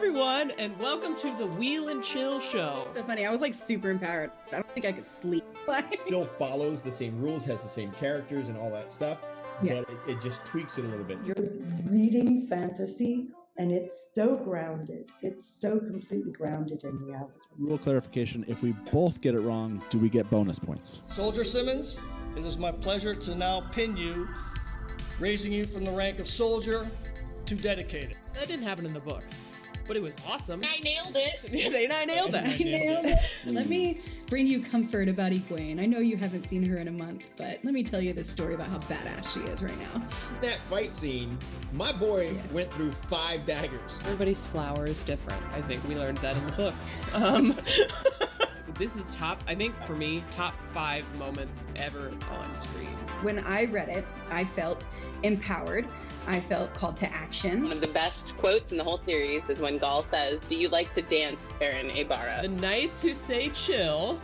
everyone, and welcome to the Wheel and Chill Show. So funny, I was like super empowered. I don't think I could sleep. Still follows the same rules, has the same characters and all that stuff, Yes. but it just tweaks it a little bit. You're reading fantasy, and it's so grounded. It's so completely grounded in reality. Rule clarification, if we both get it wrong, do we get bonus points? Soldier Simmons, it is my pleasure to now pin you, raising you from the rank of soldier to dedicated. That didn't happen in the books, but it was awesome. I nailed it. I nailed that. I nailed it. Let me bring you comfort about Egwene. I know you haven't seen her in a month, but let me tell you this story about how badass she is right now. That fight scene, my boy went through 5 daggers. Everybody's flower is different. I think we learned that in the books. This is I think for me, top 5 moments ever on screen. When I read it, I felt empowered. I felt called to action. One of the best quotes in the whole series is when Gaul says, "Do you like to dance, Baron Abara?" The knights who say chill.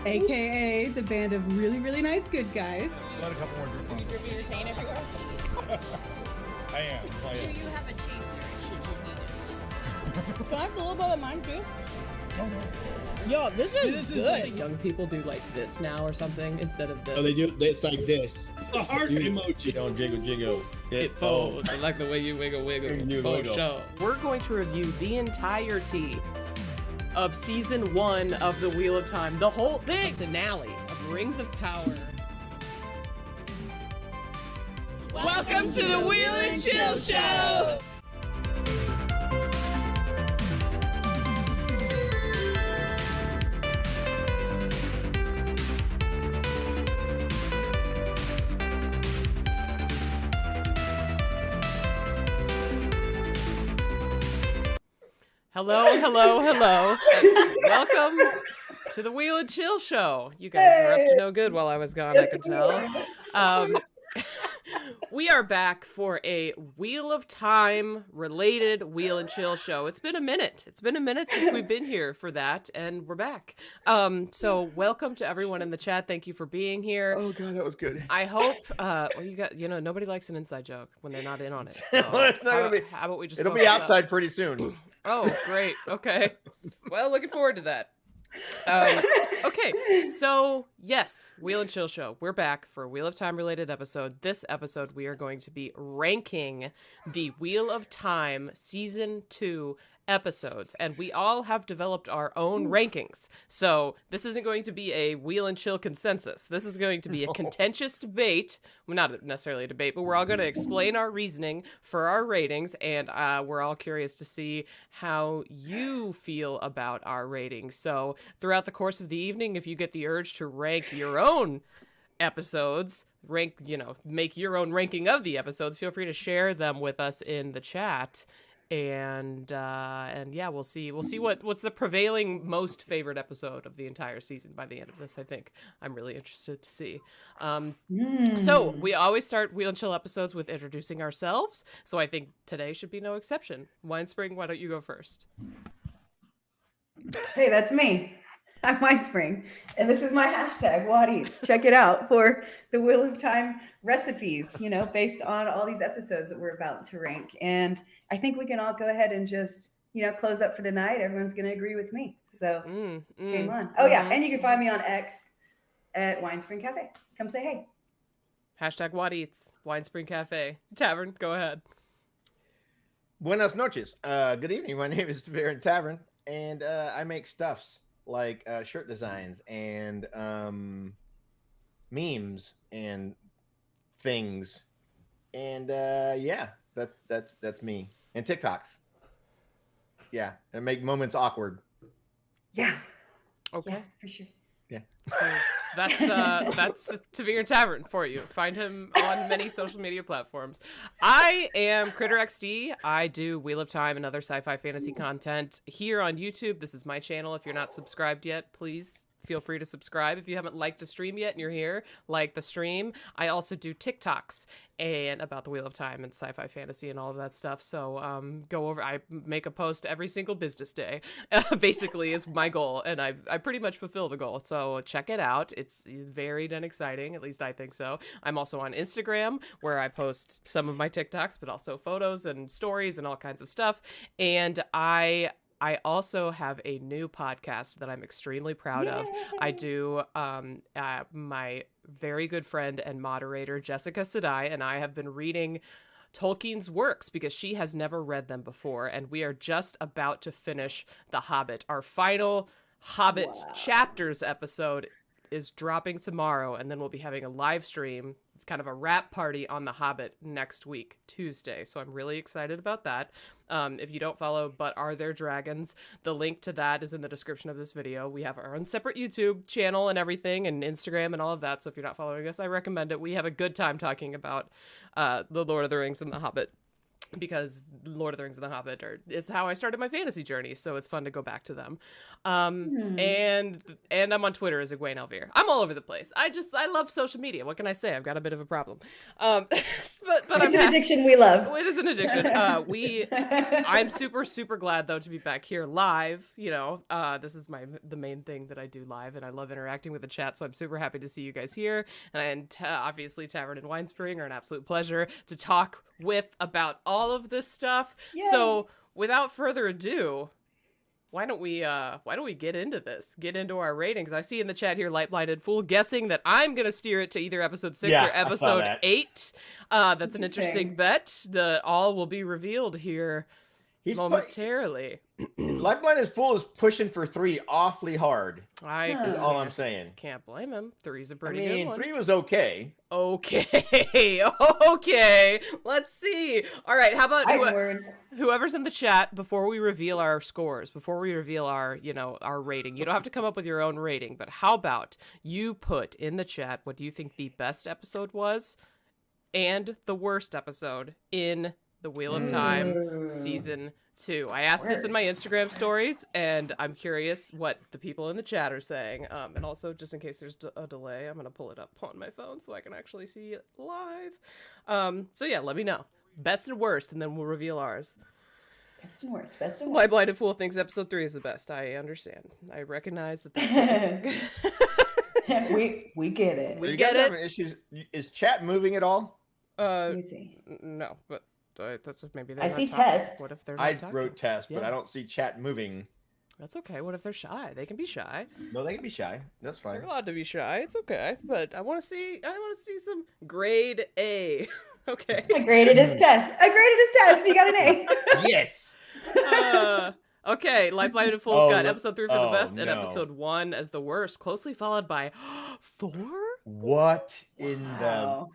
AKA the band of really, really nice good guys. Let a couple more drink on. Can you drip your chain everywhere? I am. Do you have a chaser should you need it? Can I have a little bit of mine too? Oh, no. Yo, this is good. Young people do like this now or something instead of this. Oh, it's like this. The heart emoji. Don't jiggle, jiggle. It folds. I like the way you wiggle, wiggle. You Oh, wiggle. show. We're going to review the entirety of season 1 of the Wheel of Time. The whole thing. Finale of Rings of Power. Welcome to the Wheel and Chill Show! Hello. And welcome to the Wheel and Chill Show. You guys are up to no good while I was gone, I can tell. We are back for a Wheel of Time related Wheel and Chill show. It's been a minute. Since we've been here for that, and we're back. So welcome to everyone in the chat. Thank you for being here. Oh god, that was good. I hope nobody likes an inside joke when they're not in on it. So It's not gonna be. how about we just It'll focus be up? outside pretty soon. Oh, great. Okay. Well, looking forward to that. Okay, so yes, Wheel and Chill Show. We're back for a Wheel of Time related episode. This episode, we are going to be ranking the Wheel of Time Season 2 episodes, and we all have developed our own rankings. So this isn't going to be a Wheel and Chill consensus. This is going to be a contentious debate. Well, not necessarily a debate, but we're all going to explain our reasoning for our ratings, and we're all curious to see how you feel about our ratings. So throughout the course of the evening, if you get the urge to rank your own episodes, make your own ranking of the episodes, feel free to share them with us in the chat. And yeah, we'll see what's the prevailing most favorite episode of the entire season by the end of this. I think I'm really interested to see. So we always start Wheel and Chill episodes with introducing ourselves, so I think today should be no exception. Winespring, why don't you go first? Hey, that's me. I'm Winespring, and this is my hashtag, What Eats. Check it out for the Wheel of Time recipes, based on all these episodes that we're about to rank. And I think we can all go ahead and just, close up for the night. Everyone's going to agree with me. So game on. Oh, yeah. And you can find me on X at Winespring Cafe. Come say hey. Hashtag What Eats, Winespring Cafe. Tavern, go ahead. Buenas noches. Good evening. My name is Ta'veren Tavern, and I make stuffs like shirt designs and memes and things, and yeah, that's me. And TikToks. Yeah, and make moments awkward. Yeah. Okay. Yeah, for sure. Yeah. So that's Ta'veren Tavern for you. Find him on many social media platforms. I am Kritter XD. I do Wheel of Time and other sci-fi fantasy content here on YouTube. This is my channel. If you're not subscribed yet, please feel free to subscribe. If you haven't liked the stream yet and you're here, like the stream. I also do TikToks and about the Wheel of Time and sci-fi fantasy and all of that stuff. So go over. I make a post every single business day, basically is my goal. And I pretty much fulfill the goal. So check it out. It's varied and exciting. At least I think so. I'm also on Instagram where I post some of my TikToks, but also photos and stories and all kinds of stuff. And I also have a new podcast that I'm extremely proud of. I do, my very good friend and moderator, Jessica Sedai, and I have been reading Tolkien's works because she has never read them before. And we are just about to finish The Hobbit. Our final Hobbit chapters episode is dropping tomorrow, and then we'll be having a live stream. It's kind of a wrap party on The Hobbit next week, Tuesday. So I'm really excited about that. If you don't follow But Are There Dragons, the link to that is in the description of this video. We have our own separate YouTube channel and everything, and Instagram and all of that. So if you're not following us, I recommend it. We have a good time talking about The Lord of the Rings and The Hobbit, because Lord of the Rings and The Hobbit is how I started my fantasy journey, so it's fun to go back to them. And I'm on Twitter as Egwene Elvire. I'm all over the place. I love social media. What can I say? I've got a bit of a problem. But it's an addiction we love. It is an addiction. I'm super glad though to be back here live. You know, this is the main thing that I do live, and I love interacting with the chat. So I'm super happy to see you guys here. And obviously, Ta'veren and Winespring are an absolute pleasure to talk with about all of this stuff. Yay. So without further ado, why don't we get into this? Get into our ratings. I see in the chat here, Light Blinded Fool guessing that I'm gonna steer it to either episode 6 or episode 8. That's an interesting bet. All will be revealed here momentarily. Light Blinded Fool is pushing for 3 awfully hard. That's all I'm saying. Can't blame him. 3's a pretty good one. 3 was okay. Okay. Let's see. All right. How about whoever's in the chat before we reveal our scores, before we reveal our rating? You don't have to come up with your own rating, but how about you put in the chat what do you think the best episode was and the worst episode in the Wheel of Time season 2. I asked this in my Instagram stories, and I'm curious what the people in the chat are saying. And also, just in case there's a delay, I'm going to pull it up on my phone so I can actually see it live. So yeah, let me know. Best and worst, and then we'll reveal ours. Best and worst. My Blinded Fool thinks episode 3 is the best. I understand. I recognize that that's what we get it. We get it. Having issues? Is chat moving at all? Let me see. No, but that's maybe I see test. What if they're not I talking? wrote test, but I don't see chat moving. That's okay. What if they're shy? They can be shy. No, they can be shy. That's fine. They're allowed to be shy. It's okay. But I want to see some grade A. Okay. I graded his test. You got an A. Yes. Okay. Life Blinded Fool's got episode 3 for the best and episode 1 as the worst, closely followed by 4. What in the?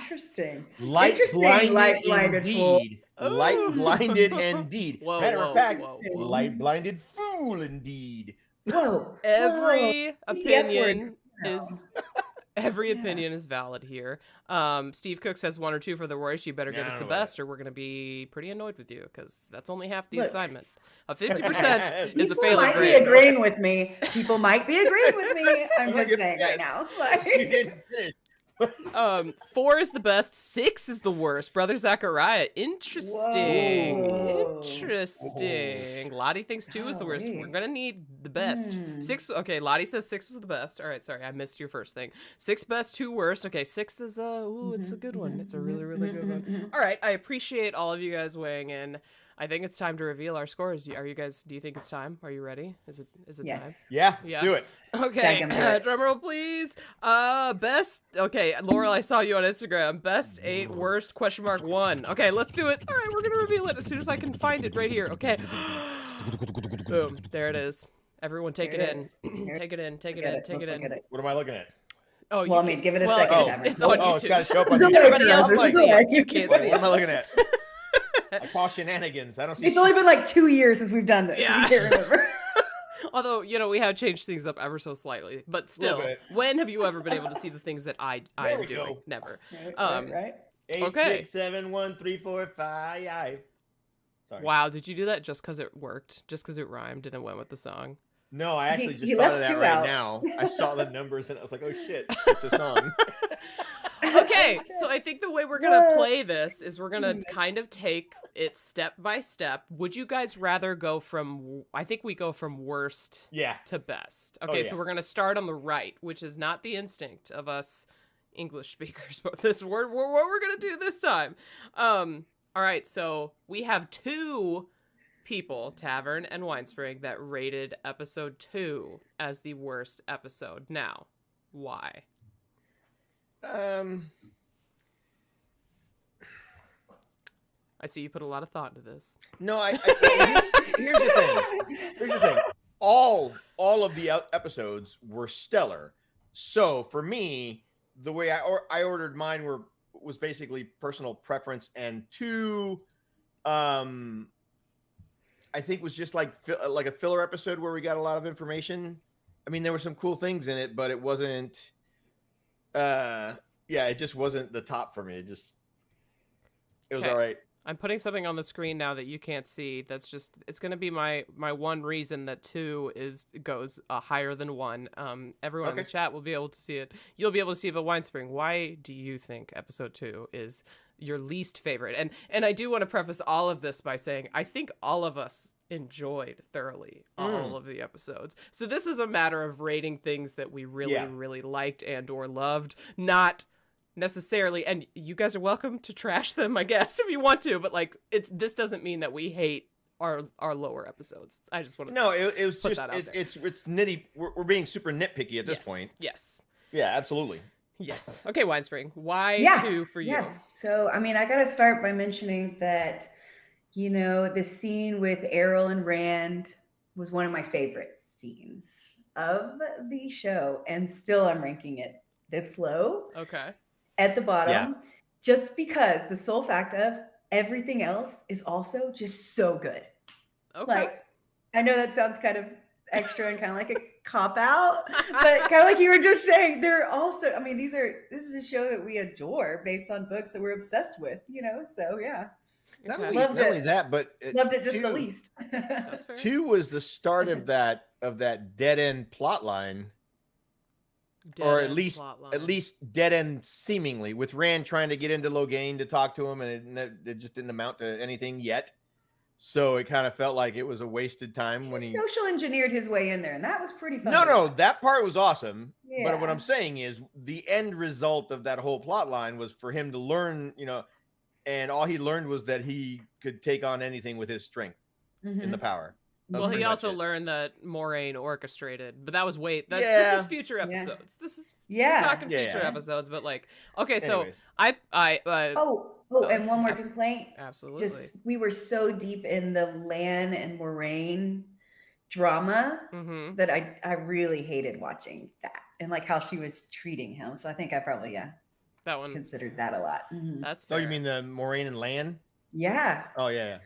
Interesting. Light blinded indeed. Light blinded indeed. Matter of fact, light blinded fool indeed. Whoa. Every opinion is valid here. Steve Cook says 1 or 2 for the worst. You better give us the best, or we're gonna be pretty annoyed with you because that's only half the assignment. A 50% is a failing grade. People might be agreeing with me. I'm just saying right now. You didn't finish. 4 is the best. 6 is the worst. Brother Zachariah. Interesting. Lottie thinks 2 is the worst. We're gonna need the best. 6. Okay, Lottie says 6 was the best. All right, sorry, I missed your first thing. 6 best, 2 worst. Okay, 6 is it's a good one. It's a really, really good one. All right, I appreciate all of you guys weighing in. I think it's time to reveal our scores. Do you think it's time? Are you ready? Is it yes. time? Yeah, let's do it. Okay, drum roll please. Best, okay, Laurel, I saw you on Instagram. Best 8, worst, .1. Okay, let's do it. All right, we're gonna reveal it as soon as I can find it right here. Okay. Boom, there it is. Everyone take it in. Take it in. What am I looking at? Oh, give it a second. It's on YouTube. It's gotta show up on Everybody else can see it. You can't see it. What am I looking at? I call shenanigans. I don't see. It's only been like 2 years since we've done this. Yeah. I can't remember. Although, we have changed things up ever so slightly. But still, when have you ever been able to see the things that I'm doing? Go. Never. Right. 8, 6, 7, 1, 3, 4, 5. Sorry. Wow, did you do that just because it worked? Just because it rhymed and it went with the song? No, I actually He- just he thought of left that two right out. now. I saw the numbers and I was like, oh shit, it's a song. Okay, so I think the way we're gonna What? play this is we're gonna kind of take it step by step. Would you guys rather go from? I think we go from worst Yeah. to best. Oh, Okay, yeah. so we're gonna start on the right, which is not the instinct of us English speakers, but this what we're gonna do this time. All right, so we have two people, Tavern and Winespring, that rated episode 2 as the worst episode. Now, why? I see you put a lot of thought into this. No, here's the thing. Here's the thing. All of the episodes were stellar. So for me, the way I ordered mine was basically personal preference, and 2, I think was just like a filler episode where we got a lot of information. I mean, there were some cool things in it, but it wasn't. It just wasn't the top for me. It was Okay. all right. I'm putting something on the screen now that you can't see. That's just, it's going to be my one reason that 2 goes higher than 1. Everyone in the Okay. chat will be able to see it. You'll be able to see it, but Winespring, why do you think episode 2 is your least favorite? And I do want to preface all of this by saying I think all of us enjoyed thoroughly all of the episodes. So this is a matter of rating things that we really liked and or loved, not necessarily, and you guys are welcome to trash them, I guess, if you want to, but like this doesn't mean that we hate our lower episodes. I just want to it was put just that out there. it's nitty. We're being super nitpicky at this Yes, point. Yes. Yeah, absolutely. Yes. Okay, Winespring. Why 2 for you? Yes. So, I mean, I got to start by mentioning that, the scene with Errol and Rand was one of my favorite scenes of the show. And still I'm ranking it this low Okay. at the bottom, Yeah. just because the sole fact of everything else is also just so good. Okay. Like, I know that sounds kind of extra and kind of like a cop out, but kind of like you were just saying, they're also, I mean, this is a show that we adore based on books that we're obsessed with, so yeah. Not Okay. only, Loved not only it. that, but Loved it just the 2 least. That's fair. 2 was the start of that dead end plot line, or at least dead end seemingly, with Rand trying to get into Logain to talk to him, and it just didn't amount to anything yet. So it kind of felt like it was a wasted time when he social engineered his way in there, and that was pretty fun. No, that part was awesome. But what Yeah. I'm saying is the end result of that whole plot line was for him to learn, and all he learned was that he could take on anything with his strength and the power. That was Well, he pretty much also it. learned that Moraine orchestrated, but that was this Yeah. is future Yeah. episodes. This is Yeah. talking Yeah. future episodes, but like, okay, so Anyways. I And one more abs- complaint. absolutely. Just we were so deep in the Lan and Moraine drama Mm-hmm. that I really hated watching that and like how she was treating him. So I think I probably That one. considered that a lot. Mhm. That's Oh, fair. you mean the Moraine and Lan? Yeah, Oh yeah.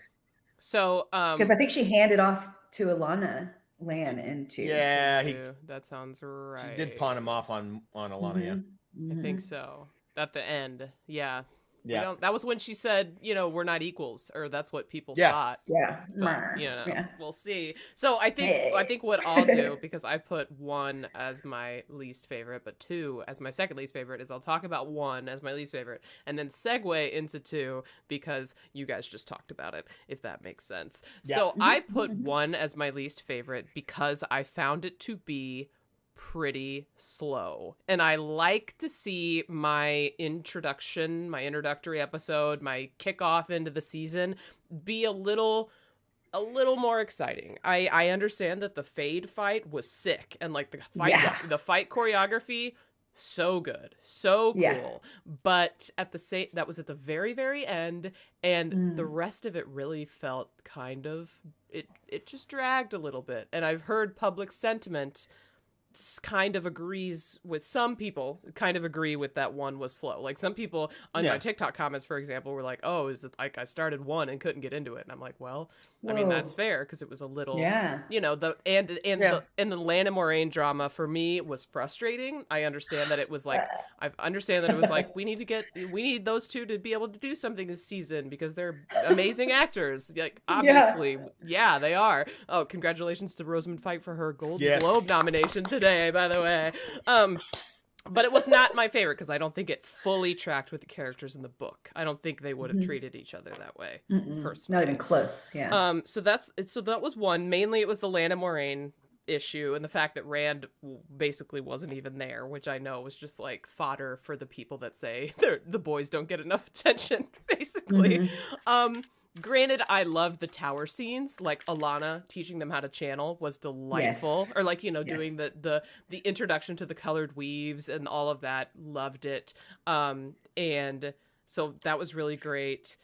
So because I think she handed off to Alana Lan into. Yeah, that sounds right. she did pawn him off on Alana. Yeah. Mhm. I think so. At the end, yeah. We Yeah. don't- that was when she said, we're not equals, or that's what people Yeah. thought. Yeah. But, Mer. yeah, we'll see. So I think what I'll do, because I put 1 as my least favorite, but 2 as my second least favorite, is I'll talk about 1 as my least favorite, and then segue into 2 because you guys just talked about it, if that makes sense. Yeah. So I put 1 as my least favorite because I found it to be pretty slow, and I like to see my introductory episode, my kickoff into the season be a little more exciting. I understand that the Fade fight was sick, and like the fight choreography, so good, so cool. Yeah. But that was at the very, very end, and the rest of it really felt kind of it just dragged a little bit. And I've heard public sentiment kind of agrees with some people, kind of agree with that one was slow. Like some people on my TikTok comments, for example, were like, oh, is it like I started one and couldn't get into it? And I'm like, well, I mean, that's fair because it was a little, you know, the Land and Moraine drama for me was frustrating. I understand that it was like, we need those two to be able to do something this season because they're amazing actors. Like, obviously, they are. Oh, congratulations to Rosamund Pike for her Golden Globe nomination today, by the way. But it was not my favorite because I don't think it fully tracked with the characters in the book. I don't think they would have treated each other that way, personally. Not even close, So that was one. Mainly it was the Land and Moraine issue and the fact that Rand basically wasn't even there, which I know was just like fodder for the people that say the boys don't get enough attention, basically. Granted, I loved the tower scenes, like Alana teaching them how to channel was delightful. Or like, you know, doing the introduction to the colored weaves and all of that. Loved it. And so that was really great.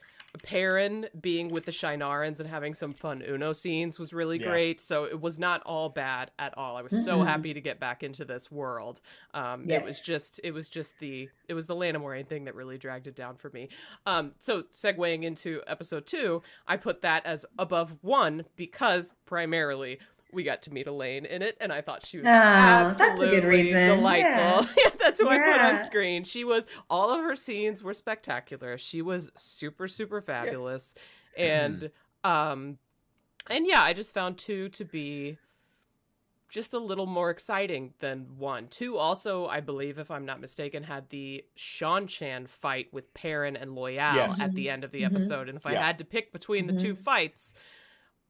Perrin being with the Shinarans and having some fun Uno scenes was really great. So it was not all bad at all. I was so happy to get back into this world. It was just the Land and Moraine thing that really dragged it down for me. So segueing into episode 2, I put that as above 1 because primarily we got to meet Elaine in it, and I thought she was absolutely that's a good reason. Delightful. Yeah. That's who I put on screen. All of her scenes were spectacular. She was super, super fabulous. And I just found 2 to be just a little more exciting than 1. 2 also, I believe, if I'm not mistaken, had the Seanchan fight with Perrin and Loyal at the end of the episode. And if I had to pick between the 2 fights,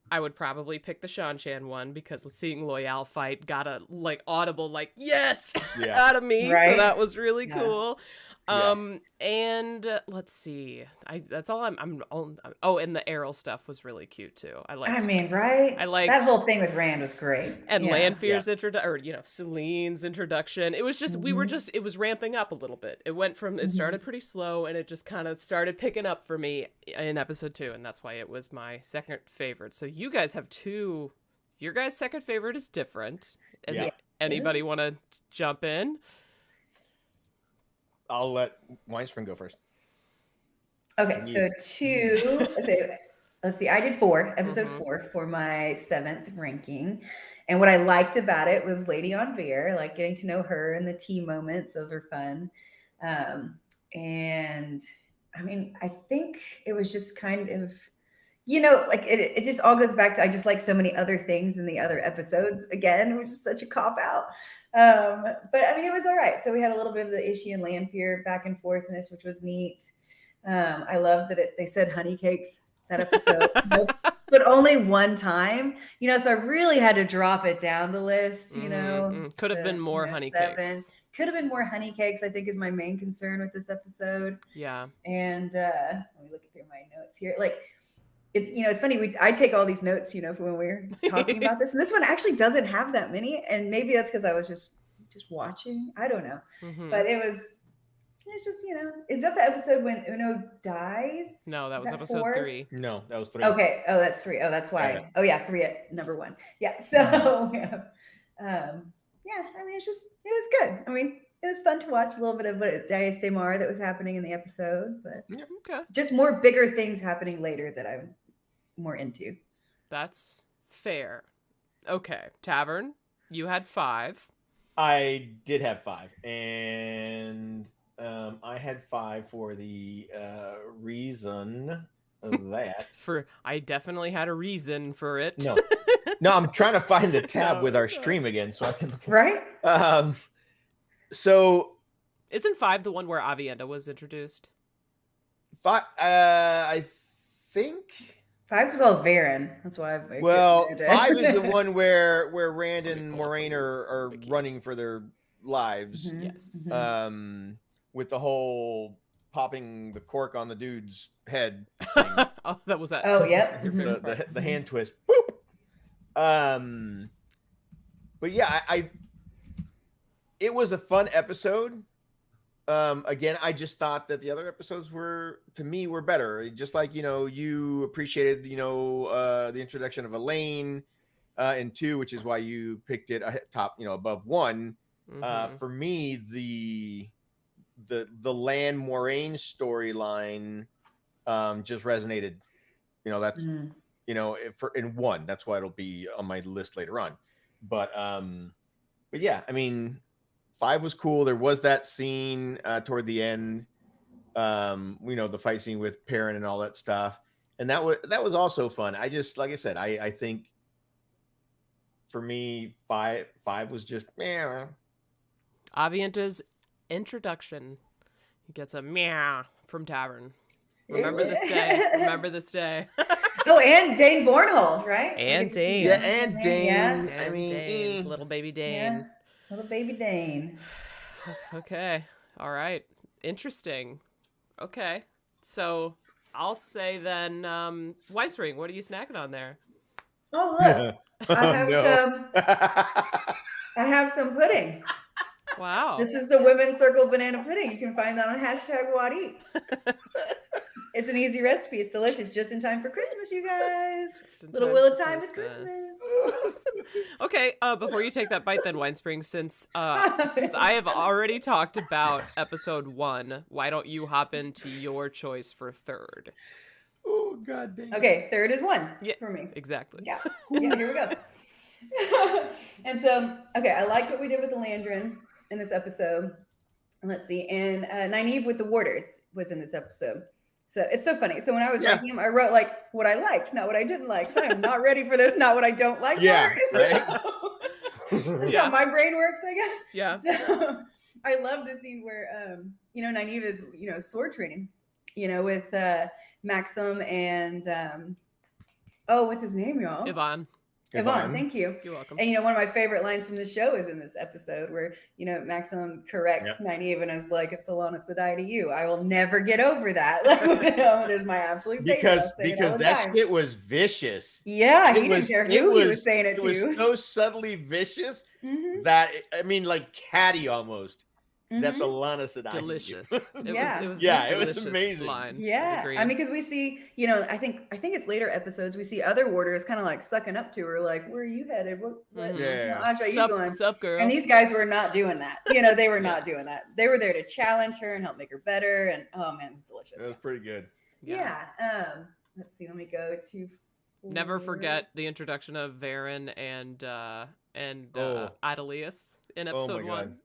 I would probably pick the Seanchan one because seeing Loyal fight got a audible yes out of me. Right? So that was really cool. And let's see, that's all I'm and the Errol stuff was really cute too. I liked that whole thing with Rand was great. And Lanfear's Celine's introduction. It was just it was ramping up a little bit. It went from it started pretty slow and it just kind of started picking up for me in episode 2, and that's why it was my second favorite. So you guys have 2. Your guys' second favorite is different. Anybody want to jump in? I'll let Winespring go first. Okay, so 2. Let's see. I did 4, episode 4 for my 7th ranking, and what I liked about it was Lady Anvere, like getting to know her and the tea moments. Those were fun, and I mean, I think it was just kind of, you know, like it just all goes back to I just like so many other things in the other episodes again, which is such a cop out. But I mean, it was all right. So we had a little bit of the Ishii and Lanfear back and forthness, which was neat. I love that they said honey cakes that episode, but only one time, you know, so I really had to drop it down the list, you know. Could have been more honey cakes. Could have been more honey cakes, I think, is my main concern with this episode. Yeah. And let me look through my notes here. Like, it's funny. I take all these notes, you know, for when we're talking about this. And this one actually doesn't have that many. And maybe that's because I was just watching. I don't know. But it's just, you know, is that the episode when Uno dies? No, that was episode 4? 3. No, that was 3. Okay. Oh, that's 3. Oh, that's why. Yeah. Oh, yeah. 3 at number 1. Yeah. So, I mean, it was good. I mean, it was fun to watch a little bit of Dias Daymar that was happening in the episode, but just more bigger things happening later that I'm more into. That's fair. Okay, Tavern, you had 5. I did have 5, and I had 5 for the reason that I definitely had a reason for it. No, I'm trying to find the tab with our stream again so I can look at it. So isn't 5 the one where Avienda was introduced? 5, I think 5 was all Varen. That's why I've 5 is the one where Rand and Moraine are running for their lives. Yes. With the whole popping the cork on the dude's head. Oh, that was that. Oh, yep. The hand twist. Boop. But yeah, it was a fun episode. Again, I just thought that the other episodes were better. Just like, you know, you appreciated, you know, the introduction of Elaine and 2, which is why you picked it top, above 1. For me, the Lan Moraine storyline just resonated. That's in 1. That's why it'll be on my list later on. But yeah, I mean, 5 was cool. There was that scene toward the end, the fight scene with Perrin and all that stuff, and that was also fun. I just, like I said, I think for me, 5 was just Avienta's introduction. He gets a meow from Tavern. Remember this day. Remember this day. Oh, and Dane Bornhold, right? And Dane. Yeah, and Dane. Yeah. I mean, Dane, little baby Dane. Yeah. Little baby Dane. Okay. All right. Interesting. Okay. So I'll say then, Winespring, what are you snacking on there? Oh, look. I have some pudding. Wow. This is the Women's Circle banana pudding. You can find that on #WhatEats. It's an easy recipe. It's delicious. Just in time for Christmas, you guys. Little Wheel of Time with Christmas. Okay, before you take that bite then, Winespring, since I have already talked about episode 1, why don't you hop into your choice for 3rd? Oh, God dang. Okay, 3rd is 1 for me. Exactly. Yeah, here we go. And so, okay, I liked what we did with the Landrin in this episode. Let's see. And Nynaeve with the Warders was in this episode. So it's so funny. So when I was writing them, I wrote like what I liked, not what I didn't like. So I'm not ready for this, not what I don't like. Yeah, right? That's how my brain works, I guess. Yeah. So I love the scene where, Nynaeve is, sword training, with Maxim and, what's his name, y'all? Yvonne, thank you. You're welcome. And one of my favorite lines from the show is in this episode where Maxim corrects Nynaeve and is like, "It's Alana Sedai to you. I will never get over that." Like, it is my absolute favorite. Because that shit was vicious. Yeah, he didn't care who he was saying it to. It was so subtly vicious that like catty almost. That's Alana Sedai. Delicious. It was amazing. Line. Yeah, I mean, because we see, I think it's later episodes. We see other warders kind of like sucking up to her, like, "Where are you headed? What? Yeah. Asha, you going? Sup, girl?" And these guys were not doing that. They were not doing that. They were there to challenge her and help make her better. And oh man, it was delicious. It was pretty good. Yeah. Let's see. Let me go to. Never forget the introduction of Varen and Adelius in episode 1.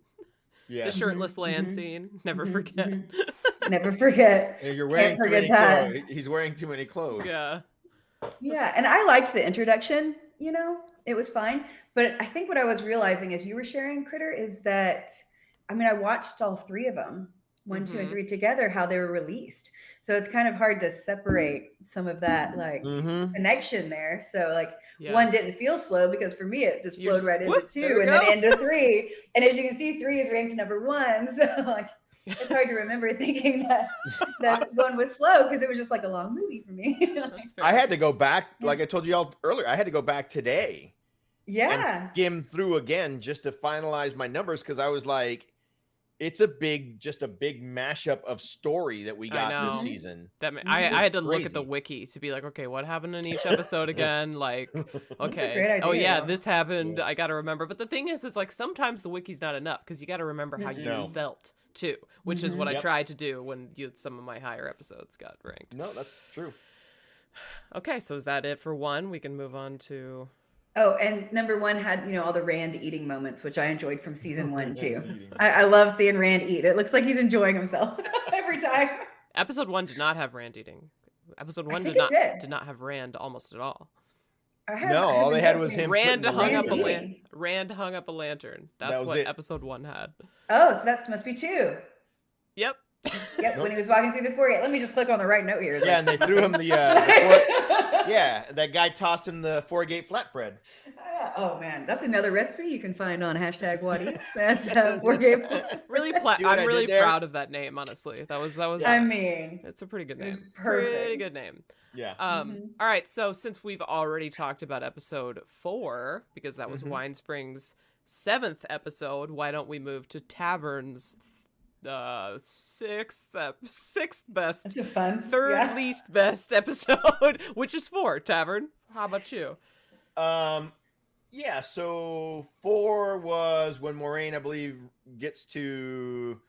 Yeah. The shirtless land scene. Never forget. Never forget. You're wearing too many clothes. He's wearing too many clothes. Yeah. Yeah, and I liked the introduction. It was fine. But I think what I was realizing as you were sharing, Kritter, is that I watched all 3 of them, 1, 2, and 3 together, how they were released. So it's kind of hard to separate some of that connection there. So 1 didn't feel slow because for me it just flowed right into 2 and then into 3. And as you can see, 3 is ranked number 1. So it's hard to remember thinking that 1 was slow because it was just like a long movie for me. I had to go back, like I told you all earlier. I had to go back today. Yeah. And skim through again just to finalize my numbers because I was like, it's a big mashup of story that we got this season. I had to look at the wiki to be like, okay, what happened in each episode again? Like, okay, great idea. Oh yeah, this happened. I got to remember. But the thing is like sometimes the wiki's not enough because you got to remember how you felt too, which is what I tried to do when some of my higher episodes got ranked. No, that's true. Okay, so is that it for 1? We can move on to. Oh, and number 1 had, all the Rand eating moments, which I enjoyed from season 1 too. I love seeing Rand eat. It looks like he's enjoying himself every time. Episode 1 did not have Rand eating. Episode 1 did not have Rand almost at all. All they had was him. Rand hung up a lantern. That's what episode 1 had. Oh, so that must be 2. Yep. Yep, when he was walking through the foyer. Let me just click on the right note here. Yeah, and they threw him that guy tossed him the 4-gate flatbread. Oh man, that's another recipe you can find on #WhatEats. That's 4-gate. I'm really proud of that name, honestly. That was. I mean, it's a pretty good name. Perfect. Pretty good name. Yeah. All right. So since we've already talked about episode 4, because that was Winespring's 7th episode, why don't we move to Tavern's 6th best, this is fun. 3rd least best episode, which is 4. Tavern, how about you? Yeah, so 4 was when Moraine, I believe, gets to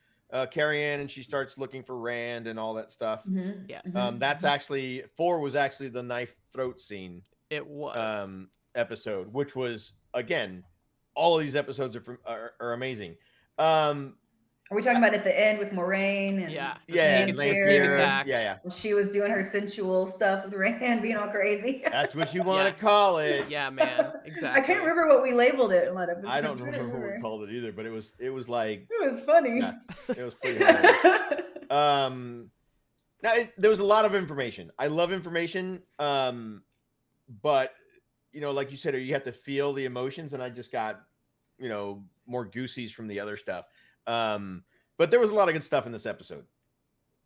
Carrion and she starts looking for Rand and all that stuff. Mhm. Yes. That's actually 4 was actually the knife throat scene It was. Episode, which was, again, all of these episodes are amazing. Are we talking about at the end with Moraine and Yeah. The Yeah, snake Lanfear. attack. Yeah. when she was doing her sensual stuff with Rand being all crazy? That's what you want Yeah. to call it. Yeah, man. Exactly. I can't remember what we labeled it in that episode. I don't remember what we called it either, but it was like, It was funny. yeah, it was pretty hilarious. Now there was a lot of information. I love information, but like you said, you have to feel the emotions, and I just got more goosies from the other stuff. But there was a lot of good stuff in this episode.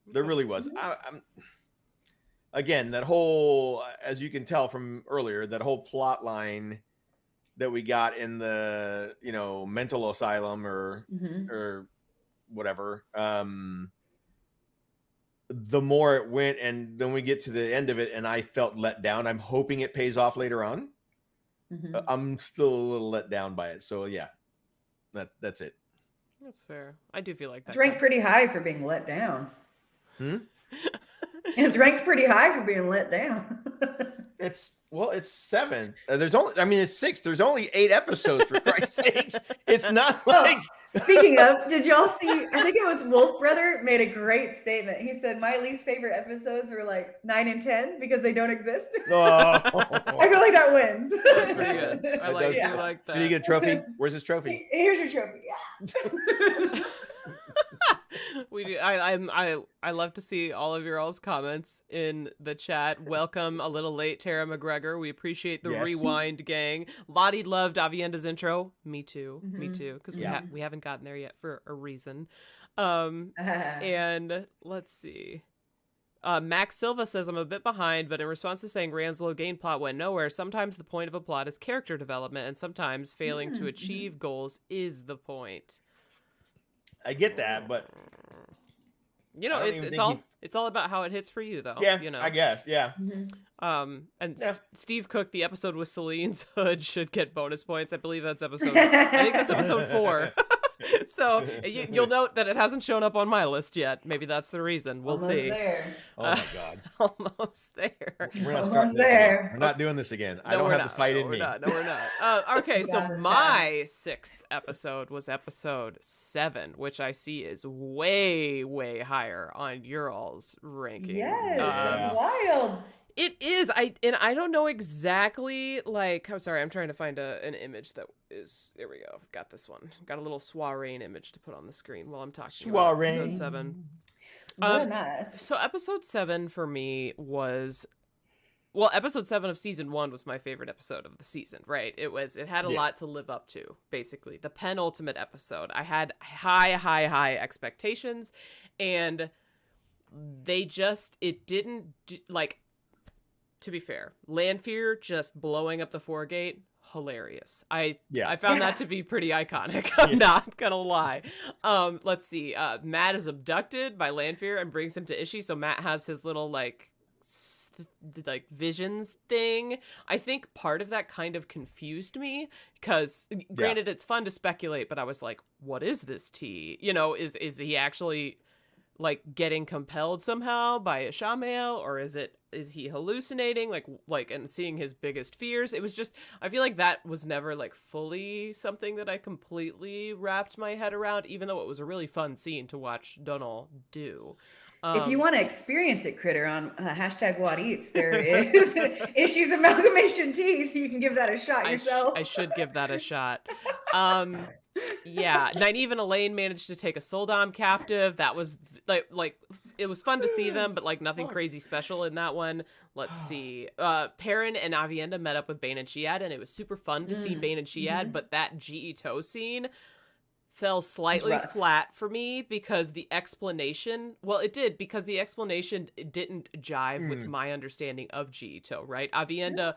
There really was. I'm again, that whole, as you can tell from earlier, that whole plot line that we got in the mental asylum or whatever. The more it went, and then we get to the end of it, and I felt let down. I'm hoping it pays off later on. I'm still a little let down by it. So yeah, that's it. That's fair. I do feel like that. It's ranked pretty high for being let down. Hmm? It's ranked pretty high for being let down. It's 7. It's 6. There's only 8 episodes, for Christ's sakes. It's not like. Speaking of, did y'all see? I think it was Wolf Brother made a great statement. He said, "My least favorite episodes are like 9 and 10 because they don't exist." Oh. I feel like that wins. That's pretty good. I like that. Did he get a trophy? Where's his trophy? Here's your trophy. Yeah. We do. I love to see all of your all's comments in the chat. Welcome a little late, Tara McGregor. We appreciate the rewind, gang. Lottie loved Avienda's intro. Me too. Me too. Because we haven't gotten there yet for a reason. And let's see. Max Silva says, I'm a bit behind, but in response to saying Rand's low gain plot went nowhere, sometimes the point of a plot is character development, and sometimes failing to achieve goals is the point. I get that, but it's all about how it hits for you, though. Yeah, I guess. Yeah. Steve Cook, the episode with Celine's hood should get bonus points. I believe that's episode. I think that's episode 4. So you'll note that it hasn't shown up on my list yet. Maybe that's the reason. We'll Almost see. there. Oh my God. Almost there. We're not starting this again. We're not doing this again. I don't have the fight in me. No, we're not. Okay, so my 6th episode was episode 7, which I see is way, way higher on your all's ranking. Yes, that's wild. It is. I don't know exactly, like, I'm sorry, I'm trying to find an image that is, there we go. Got this one. Got a little soiree image to put on the screen while I'm talking about episode 7. Nice. So episode 7 for me was, episode 7 of season 1 was my favorite episode of the season, right? It had a lot to live up to, basically. The penultimate episode. I had high expectations, and it didn't, to be fair, Lanfear just blowing up the Foregate, hilarious. I found that to be pretty iconic. I'm not gonna lie. Let's see. Matt is abducted by Lanfear and brings him to Ishi. So Matt has his little like visions thing. I think part of that kind of confused me because, granted, it's fun to speculate, but I was like, what is this tea? Is he actually like getting compelled somehow by a Shamael, or is he hallucinating like and seeing his biggest fears? It was just, I feel like that was never like fully something that I completely wrapped my head around, even though it was a really fun scene to watch Donal do. If you want to experience it, Kritter, on hashtag What Eats, there is Issues Amalgamation Tea, so you can give that a shot yourself. I should give that a shot. Yeah, Nynaeve and Elaine managed to take a Soldam captive. That was like it was fun to see them, but like nothing crazy special in that one. Let's see. Perrin and Avienda met up with Bane and Shead, and it was super fun to see Bane and Shead, but that G.E.T.O. scene fell slightly flat for me because the explanation, because the explanation didn't jive with my understanding of G.E.T.O., right? Avienda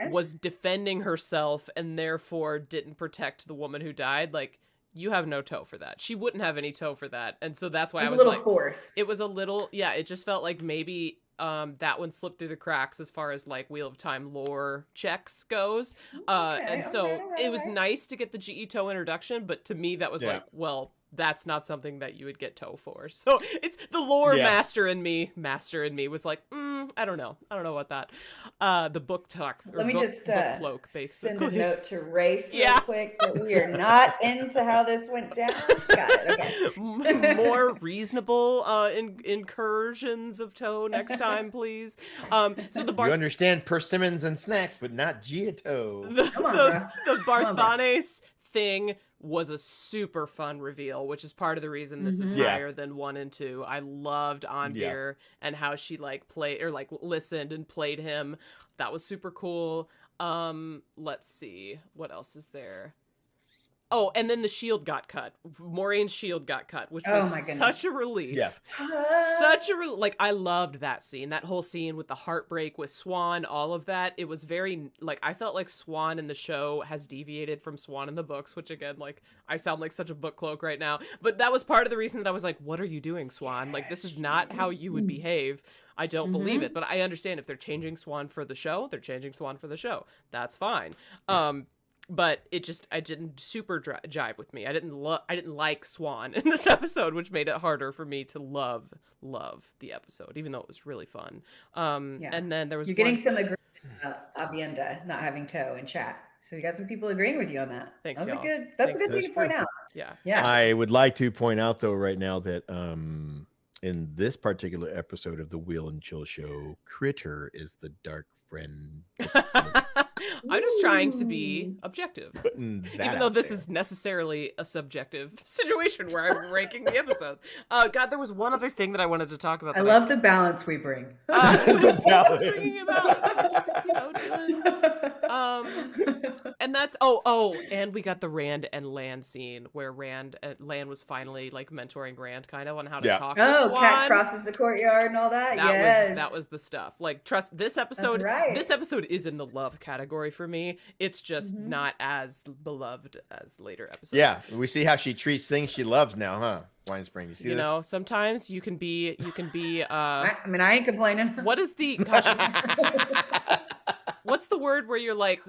was defending herself and therefore didn't protect the woman who died. Like, you have no toe for that. She wouldn't have any toe for that. And so that's why I was like, forced. It was a little, it just felt like maybe that one slipped through the cracks as far as like Wheel of Time lore checks goes. And so it was nice to get the G.E. Toe introduction, but to me that was like, well, that's not something that you would get Toe for. So it's the lore master in me was like, I don't know about that. The book talk. Let me just book cloak, send a note to Rafe real quick that we are not into how this went down. Got it. Okay. More reasonable incursions of Toe next time, please. So the you understand persimmons and snacks, but not Toe. The Barthanes thing was a super fun reveal, which is part of the reason this is higher than 1 and 2. I loved Anvir and how she like played or like listened and played him. That was super cool. Let's see, what else is there? Oh, and then the shield got cut. Moiraine's shield got cut, which was such a relief. Yeah. Like, I loved that scene. That whole scene with the heartbreak with Swan, all of that. It was very, like, I felt like Swan in the show has deviated from Swan in the books, which, again, like, I sound like such a book cloak right now. But that was part of the reason that I was like, what are you doing, Swan? Like, this is not how you would behave. I don't believe it. But I understand if they're changing Swan for the show, they're changing Swan for the show. That's fine. But I didn't super jive with me. I didn't like Swan in this episode, which made it harder for me to love the episode, even though it was really fun. And then there was getting some agreement about Avienda not having Toe in chat. So you got some people agreeing with you on that. Thanks, That's y'all. That's a good thing to point out. Yeah. I would like to point out though right now that in this particular episode of the Wheel and Chill show, Kritter is the dark friend. I'm just trying to be objective, Even though this is necessarily a subjective situation where I'm ranking the episodes. God, there was one other thing that I wanted to talk about. I love the balance we bring. And that's and we got the Rand and Lan scene where Lan was finally like mentoring Rand kind of on how to talk to Swan. Cat crosses the courtyard and all that. That was the stuff. Like, trust this episode. Right. This episode is in the love category for me. It's just not as beloved as the later episodes. Yeah, we see how she treats things she loves now, huh? Winespring, you see this? You know, sometimes you can be. I mean, I ain't complaining. What is the? What's the word where you're like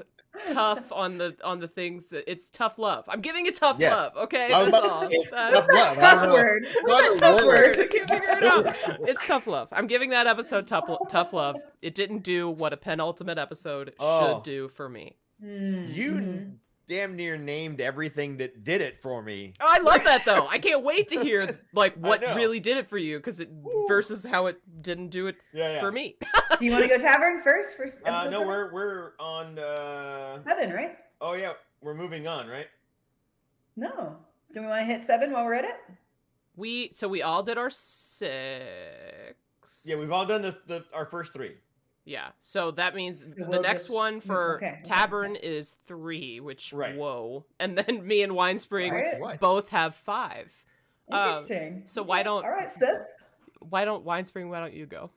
tough on the things that it's tough love? I'm giving it tough love. Okay, that's all. That's tough word. What's that tough word? I can't figure it out. It's tough love. I'm giving that episode tough love. It didn't do what a penultimate episode should do for me. You damn near named everything that did it for me. Oh, I love that though. I can't wait to hear like what really did it for you, because it versus how it didn't do it for me. Do you want to go Tavern first? No, 7? we're on 7, right? Oh yeah, we're moving on, right? No. Do we want to hit 7 while we're at it? We all did our 6. Yeah, we've all done our first 3. Yeah, so that means the next one for Tavern is 3, which whoa, and then me and Winespring both have 5. Interesting. So why don't? All right, sis. Why don't Winespring? Why don't you go?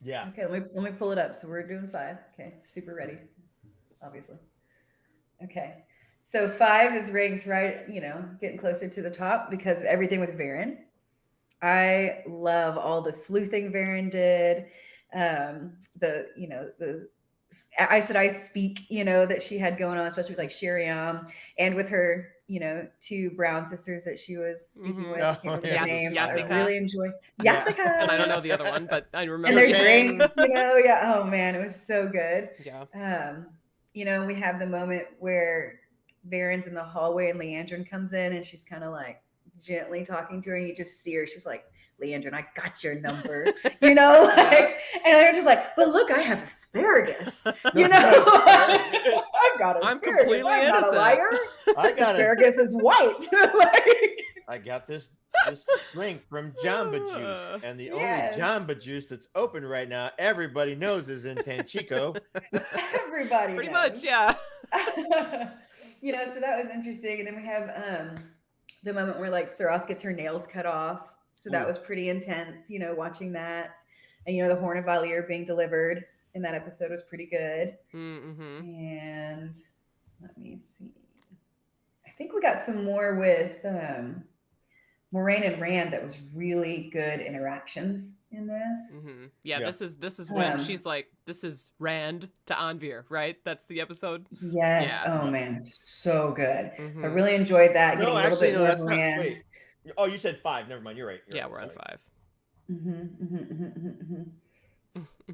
Yeah. Okay, let me pull it up. So we're doing 5. Okay, super ready, obviously. Okay, so 5 is ranked right, getting closer to the top because of everything with Varen. I love all the sleuthing Varen did. The Aes Sedai speak, that she had going on, especially with like Shiriam and with her, 2 brown sisters that she was speaking with. I can't remember their names. I really enjoy Jessica. And I don't know the other one, but I remember. And their drinks, Oh man, it was so good. Yeah. We have the moment where Varen's in the hallway and Leandrin comes in and she's kind of like gently talking to her, and you just see her. She's like, Leandrin, I got your number, and they're just like, but look, I have asparagus, I've got asparagus. I'm completely not a liar. Asparagus is white. I got this drink from Jamba Juice, and the only Jamba Juice that's open right now, everybody knows, is in Tanchico. Everybody pretty knows. much, yeah. So that was interesting, and then we have the moment where like Sarath gets her nails cut off. So that was pretty intense, watching that. And, the Horn of Valir being delivered in that episode was pretty good. Mm-hmm. And let me see. I think we got some more with Moraine and Rand that was really good interactions in this. Yeah, Yeah. this is when she's like, this is Rand to Anvir, right? That's the episode. Yes. Yeah. Oh man, so good. So I really enjoyed that. No, Getting a little actually, bit no, more that's of not. Rand. Wait. Oh, you said 5. Never mind. You're right. Yeah, right. we're on Sorry. 5.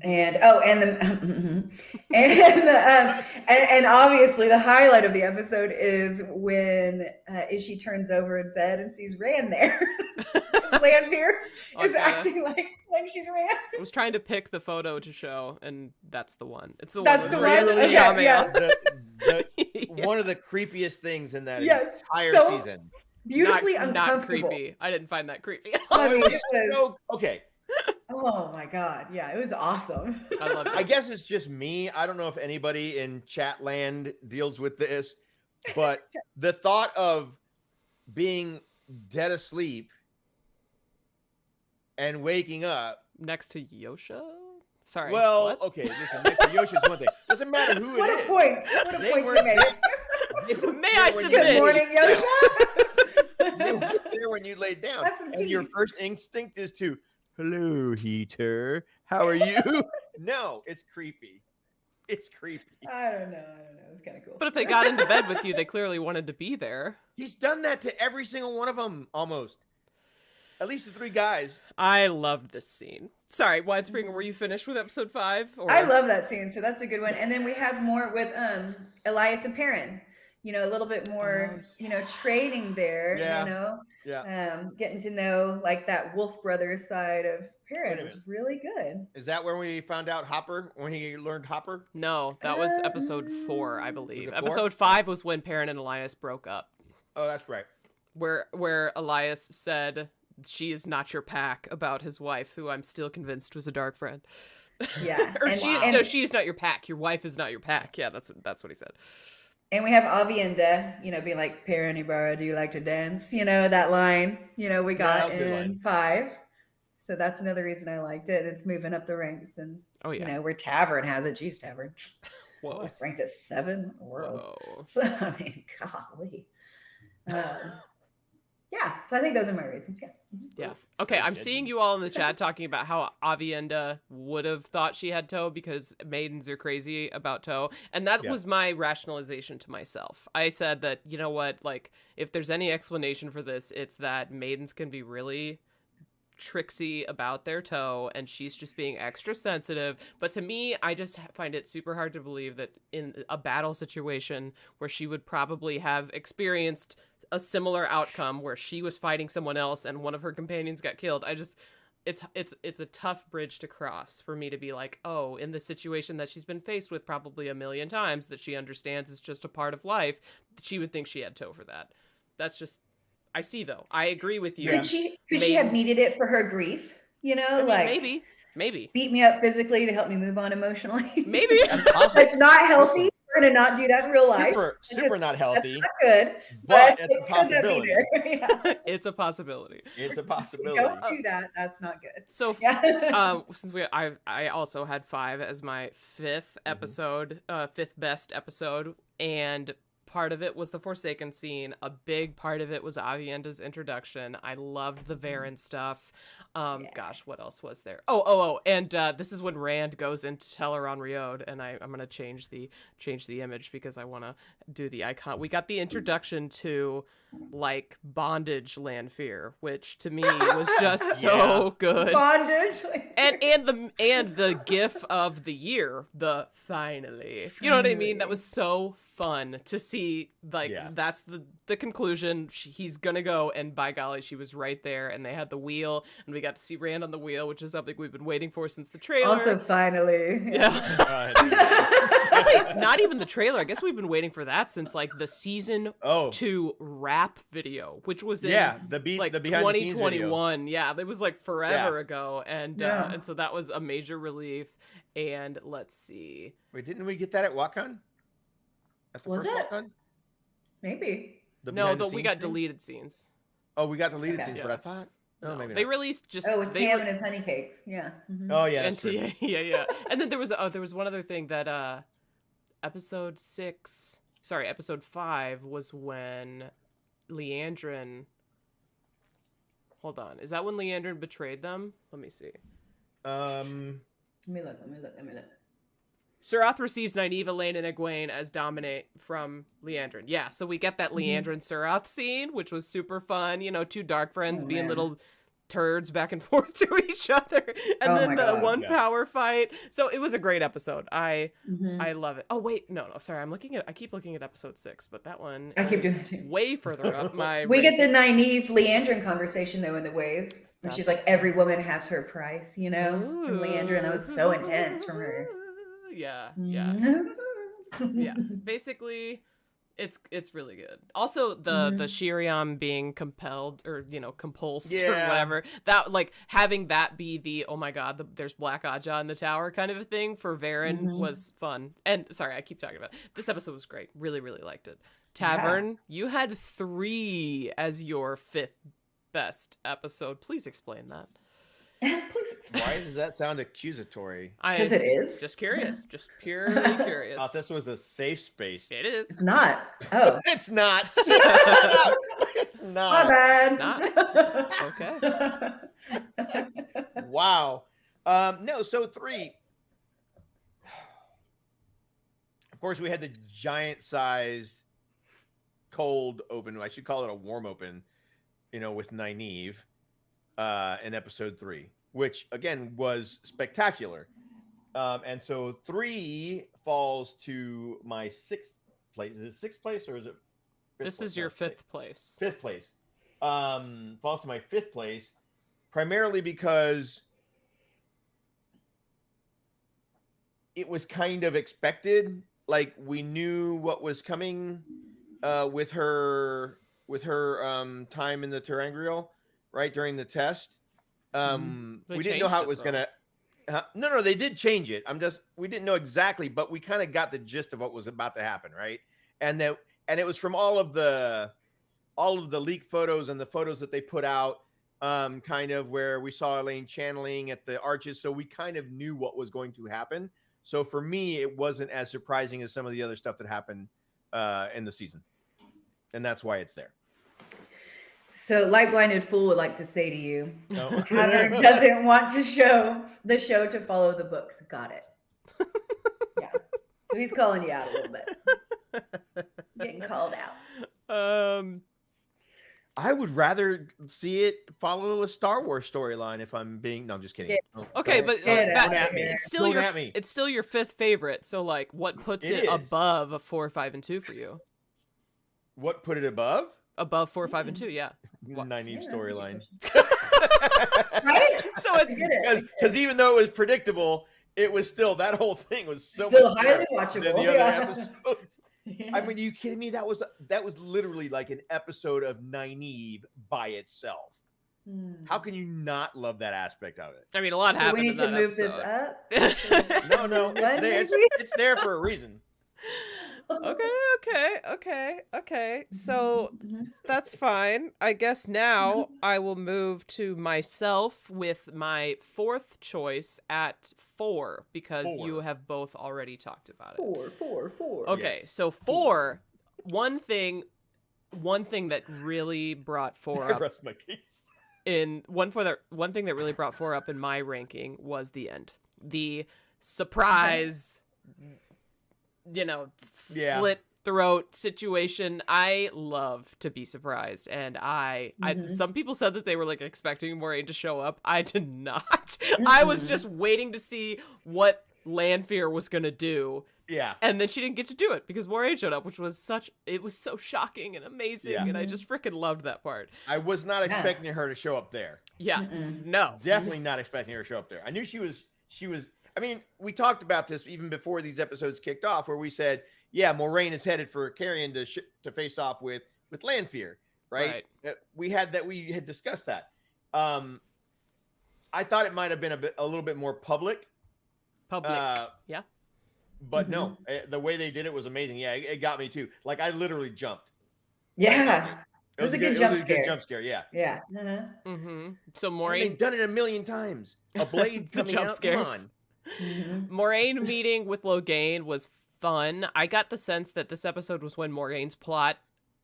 And and obviously the highlight of the episode is when Ishi turns over in bed and sees Rand there. Lanfear is acting like she's Rand. I was trying to pick the photo to show, and that's the one. It's the That's one. the with one? Rand Okay, Shamael. yeah. One of the creepiest things in that Yes, entire so season. Beautifully not uncomfortable. creepy. I didn't find that creepy. I mean, It was it was, so- okay. oh my god, yeah, it was awesome. I love it. I guess it's just me. I don't know if anybody in chat land deals with this, but the thought of being dead asleep and waking up next to Yosha. Sorry. Well, what? okay, listen, next to Yoshi is one thing. Doesn't matter who What it a is. point! What a They point were you made. there- May I when you- submit? Good morning, Yosha. They were there when you laid down. Have some And your tea. first instinct is to, hello, heater. How are you? No, it's creepy. It's creepy. I don't know. It was kind of cool. But if they got into bed with you, they clearly wanted to be there. He's done that to every single one of them, almost. At least the 3 guys. I loved this scene. Sorry, Winespring, were you finished with episode 5? Or... I love that scene, so that's a good one. And then we have more with Elias and Perrin. You know, a little bit more, trading there. Yeah. You know, Yeah. getting to know like that Wolf Brothers side of Perrin Wait a was minute. really good. Is that when we found out Hopper? When he learned Hopper? No, that was episode 4, I believe. Was it 4? Episode 5 was when Perrin and Elias broke up. Oh, that's right. Where Elias said, she is not your pack, about his wife, who I'm still convinced was a dark friend. Yeah. Or and, no, she's not your pack. Your wife is not your pack. Yeah, that's what he said. And we have Avienda, being like, Perrin Ibarra, do you like to dance? That line, we that got was a good in line. 5. So that's another reason I liked it. It's moving up the ranks. And, Oh, yeah. where Tavern has it. Geez, Tavern. Whoa. It's ranked at 7 in the world. Whoa. So, I mean, golly. Yeah, so I think those are my reasons. Yeah. Yeah. Okay, I'm seeing you all in the chat talking about how Avienda would have thought she had toe because maidens are crazy about toe. And that Yeah. was my rationalization to myself. I said that, you know what, like, if there's any explanation for this, it's that maidens can be really tricksy about their toe and she's just being extra sensitive. But to me, I just find it super hard to believe that in a battle situation where she would probably have experienced a similar outcome where she was fighting someone else and one of her companions got killed. It's a tough bridge to cross for me to be like, oh, in the situation that she's been faced with probably a million times that she understands is just a part of life, she would think she had toe for that. That's just, I see though. I agree with you. Could she have needed it for her grief? I mean, maybe. Beat me up physically to help me move on emotionally. Maybe. It's not healthy. We're gonna not do that in real life. Super not healthy. That's not good. But it's a it could be possibility. there. Yeah. It's a possibility. It's a possibility. Don't do that. That's not good. So, Yeah. since I also had 5 as my 5th episode, 5th best episode, and part of it was the Forsaken scene. A big part of it was Avienda's introduction. I loved the Varen stuff. Gosh, what else was there? Oh, and this is when Rand goes into Teleron Riod, and I'm gonna change the image because I want to do the icon. We got the introduction to like bondage Lanfear, which to me was just so good. Bondage. And the gif of the year, the finally. You know what I mean? That was so fun to see. Like, that's the conclusion. He's gonna go, and by golly, she was right there. And they had the wheel, and we got to see Rand on the wheel, which is something we've been waiting for since the trailer. Also, finally. Yeah. Actually, not even the trailer. I guess we've been waiting for that since like the season 2 rap video, which was in the behind 2021. Yeah, it was like forever Yeah. ago, and so that was a major relief. And let's see. Wait, didn't we get that at WatCon? At the Was first it? WatCon? Maybe. We got deleted scenes. Oh, we got deleted Okay. scenes, but I thought maybe they not. released just Tam and his honey cakes. Yeah. Mhm. Oh yeah, and that's true. yeah. And then there was one other thing that episode 5 was when Leandrin Hold on. Is that when Leandrin betrayed them? Let me see. Let me look. Surath receives Nynaeve, Elaine, and Egwene as dominate from Leandrin. Yeah, so we get that Leandrin Surath scene, which was super fun. You know, two dark friends being little turds back and forth to each other, and then the one power fight. So it was a great episode. I love it. Oh wait, no, sorry, I keep looking at episode 6, but that one I keep doing that too. Way further up my. We get the Nynaeve Leandrin conversation though in the waves, when she's like, every woman has her price, you know, from Leandrin. That was so intense from her. Yeah. Basically, it's really good. Also, the Shiriam being compelled or compulsed or whatever, that like having that be the oh my god, there's Black Aja in the tower kind of a thing for Varen was fun. And sorry, I keep talking about it. This episode was great. Really, really liked it. Tavern, you had 3 as your 5th best episode. Please explain that. Please explain. Why does that sound accusatory? Because it is. Just curious. Just purely curious. I thought this was a safe space. It is. It's not. Oh. It's not. It's not. My bad. It's not? Okay. Wow. No, so 3. Of course, we had the giant-sized cold open. I should call it a warm open, with Nynaeve. In episode 3, which again was spectacular. And so 3 falls to my 6th place. Is it 6th place or is it? This is your 5th place. 5th place. Falls to my 5th place, primarily because it was kind of expected. Like we knew what was coming with her time in the Terangrial. Right during the test, we didn't know how it was gonna. No, they did change it. We didn't know exactly, but we kind of got the gist of what was about to happen, right? And it was from all of the leaked photos and the photos that they put out, kind of where we saw Elaine channeling at the arches, so we kind of knew what was going to happen. So for me, it wasn't as surprising as some of the other stuff that happened in the season, and that's why it's there. So, Light Blinded Fool would like to say to you, Tavern doesn't want the show to follow the books. Got it. Yeah. So he's calling you out a little bit. Getting called out. I would rather see it follow a Star Wars storyline. If I'm being, no, I'm just kidding. Yeah. Okay, but it's still your 5th favorite. So, like, what puts it above a 4, 5, and 2 for you? What put it above? Above 4, 5, and 2, yeah. Nynaeve storyline. Right? So it's because even though it was predictable, it was still that whole thing was so still much highly watchable than the other episodes. Yeah. I mean, are you kidding me? That was literally like an episode of Nynaeve by itself. How can you not love that aspect of it? I mean, a lot happened. We need to move episode. this up. No, it's there for a reason. Okay. So that's fine. I guess now I will move to myself with my 4th choice at 4 because you have both already talked about it. 4. Okay, yes. So 4. One thing that really brought 4 up. I rest my case. One thing that really brought 4 up in my ranking was the end. The surprise. Slit throat situation. I love to be surprised, and I some people said that they were like expecting Moraine to show up. I did not. I was just waiting to see what Lanfear was gonna do. Yeah, and then she didn't get to do it because Moraine showed up, which was so shocking and amazing, and I just freaking loved that part. I was not expecting her to show up there. Yeah, no, definitely not expecting her to show up there. I knew she was. I mean, we talked about this even before these episodes kicked off, where we said, "Yeah, Moraine is headed for Carrion to face off with Lanfear." Right? We had discussed that. I thought it might have been a little bit more public. Yeah. But no, the way they did it was amazing. Yeah, it got me too. Like I literally jumped. Yeah. It was a good jump scare. Good jump scare, yeah. Yeah. So Moraine, they've done it a million times. A blade coming jump out. Scares. Moraine meeting with Logain was fun. I got the sense that this episode was when Moraine's plot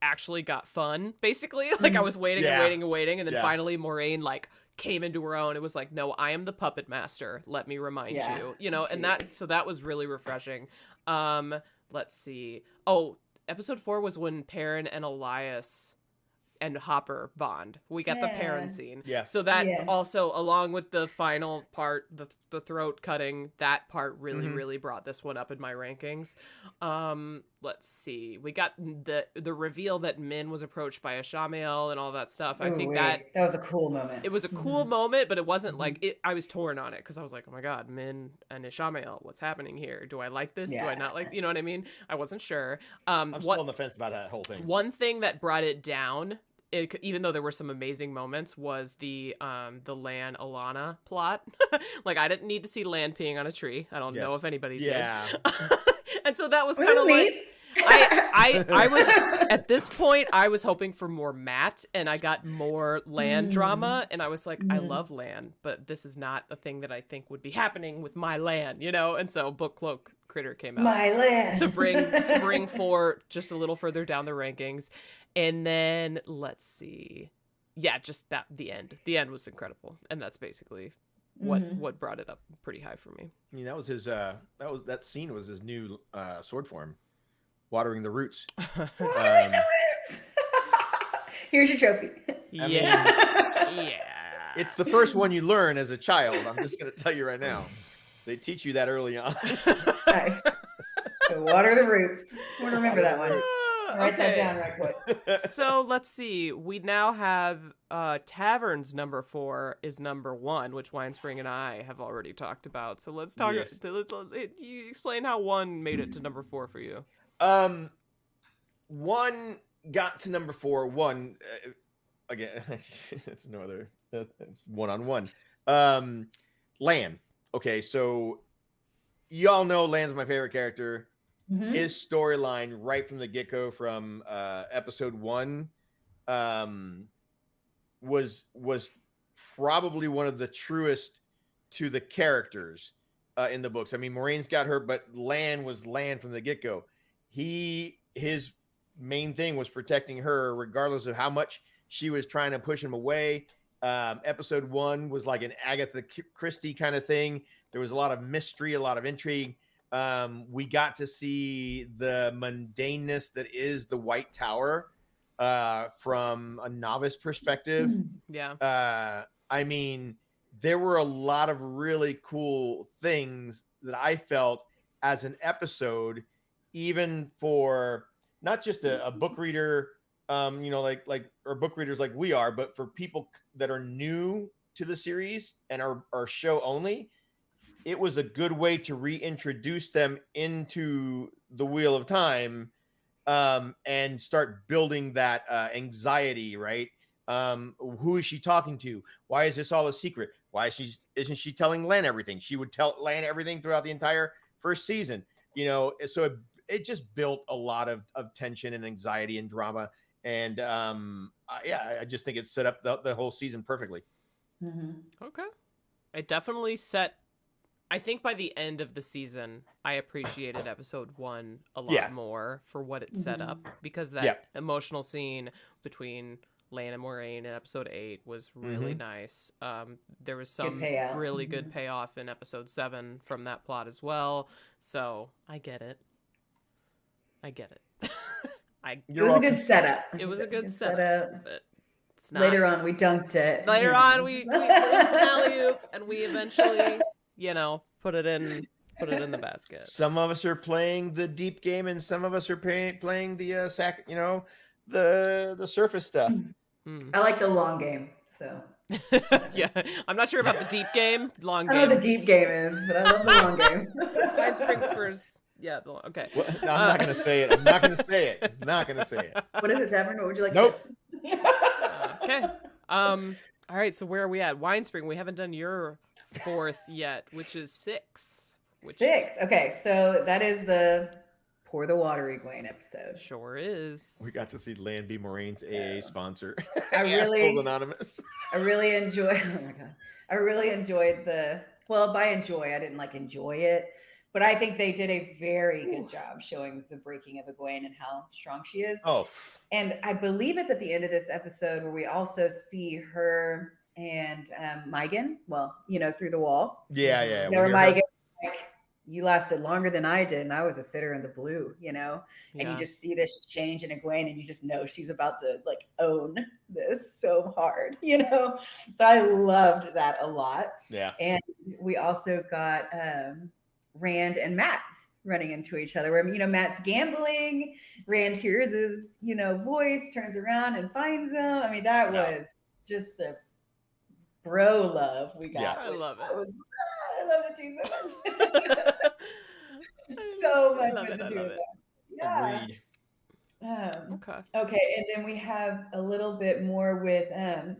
actually got fun, basically. Like I was waiting and waiting and waiting, and then finally Moraine like came into her own. It was like, no, I am the puppet master. Let me remind you, you know, and that was really refreshing. Let's see. Oh, episode 4 was when Perrin and Elias and Hopper bond. We got the Perrin scene. Yeah. So that also, along with the final part, the throat cutting, that part really brought this one up in my rankings. Let's see. We got the reveal that Min was approached by Ishamael and all that stuff. I think that was a cool moment. It was a cool moment, but it wasn't like it. I was torn on it because I was like, oh my God, Min and Ishamael, what's happening here? Do I like this? Do I not like? You know what I mean? I wasn't sure. I'm still on the fence about that whole thing. One thing that brought it down, even though there were some amazing moments, was the Lan Alana plot. Like I didn't need to see Lan peeing on a tree. I don't know if anybody did. And so that was kind of like I was at this point I was hoping for more Matt, and I got more Lan drama, and I was like, I love Lan, but this is not a thing that I think would be happening with my Lan, you know. And so Book Cloak Critter came out my Lan to bring 4 just a little further down the rankings. And then let's see, just that the end was incredible, and that's basically what brought it up pretty high for me. I mean, that was his that scene was his new sword form, watering the roots. Here's your trophy. It's the first one you learn as a child. I'm just going to tell you right now. They teach you that early on. Nice. So water the roots. I want to remember that one. Write that down right quick. So let's see. We now have Tavern's number 4 is number 1, which Winespring and I have already talked about. So let's talk. Yes. You explain how 1 made it to number 4 for you. 1 got to number 4. 1 again. That's no other. That's one-on-one. Lan. Okay, so y'all know Lan's my favorite character. His storyline right from the get-go from episode 1 was probably one of the truest to the characters in the books. I mean, Moraine's got her, but Lan was Lan from the get-go. His main thing was protecting her regardless of how much she was trying to push him away. Episode 1 was like an Agatha Christie kind of thing. There was a lot of mystery, a lot of intrigue. We got to see the mundaneness that is the White Tower from a novice perspective. Yeah. I mean, there were a lot of really cool things that I felt as an episode, even for not just a book reader, you know, like or book readers like we are, but for people that are new to the series and are show only. It was a good way to reintroduce them into the Wheel of Time and start building that anxiety, right? Who is she talking to? Why is this all a secret? Why isn't she telling Lan everything? She would tell Lan everything throughout the entire first season, you know? So it just built a lot of tension and anxiety and drama. And I just think it set up the whole season perfectly. Okay. It definitely set... I think by the end of the season, I appreciated episode 1 a lot more for what it set up, because that emotional scene between Lan and Moraine in episode 8 was really nice. There was some really good payoff in episode 7 from that plot as well. So I get it. It was a good setup. It was a good setup. But it's not... Later on, we dunked it. Later on, we put an alley-oop, and we eventually... you know, put it in the basket. Some of us are playing the deep game, and some of us are playing the the surface stuff. I like the long game, so yeah, I'm not sure about the deep game. Long game. I know what the deep game is, but I love the long game. Winespring prefers, okay. Well, I'm not gonna say it. I'm not gonna say it. What is it, Tavern? What would you like to say? Okay. All right. So where are we at? Winespring. We haven't done your 4th yet, which is 6. 6. Okay, so that is the Pour the Water Egwene episode. Sure is. We got to see Lan B. Moraine's AA sponsor. I really Anonymous. I really enjoyed. Oh my god! I really enjoyed by enjoy, I didn't like enjoy it, But I think they did a very good job showing the breaking of Egwene and how strong she is. Oh, And I believe it's at the end of this episode where we also see her and Megan, well, through the wall. yeah. Where Megan, like, you lasted longer than I did, and I was a sitter in the blue, and you just see this change in Egwene, and you just know she's about to like own this so hard, So I loved that a lot. Yeah. And we also got Rand and Matt running into each other where Matt's gambling, Rand hears his voice, turns around and finds him. I mean, that was just the bro love we got. Yeah, I love it. I love it too so much. So much with the two of them. Yeah. Agreed. Okay, and then we have a little bit more with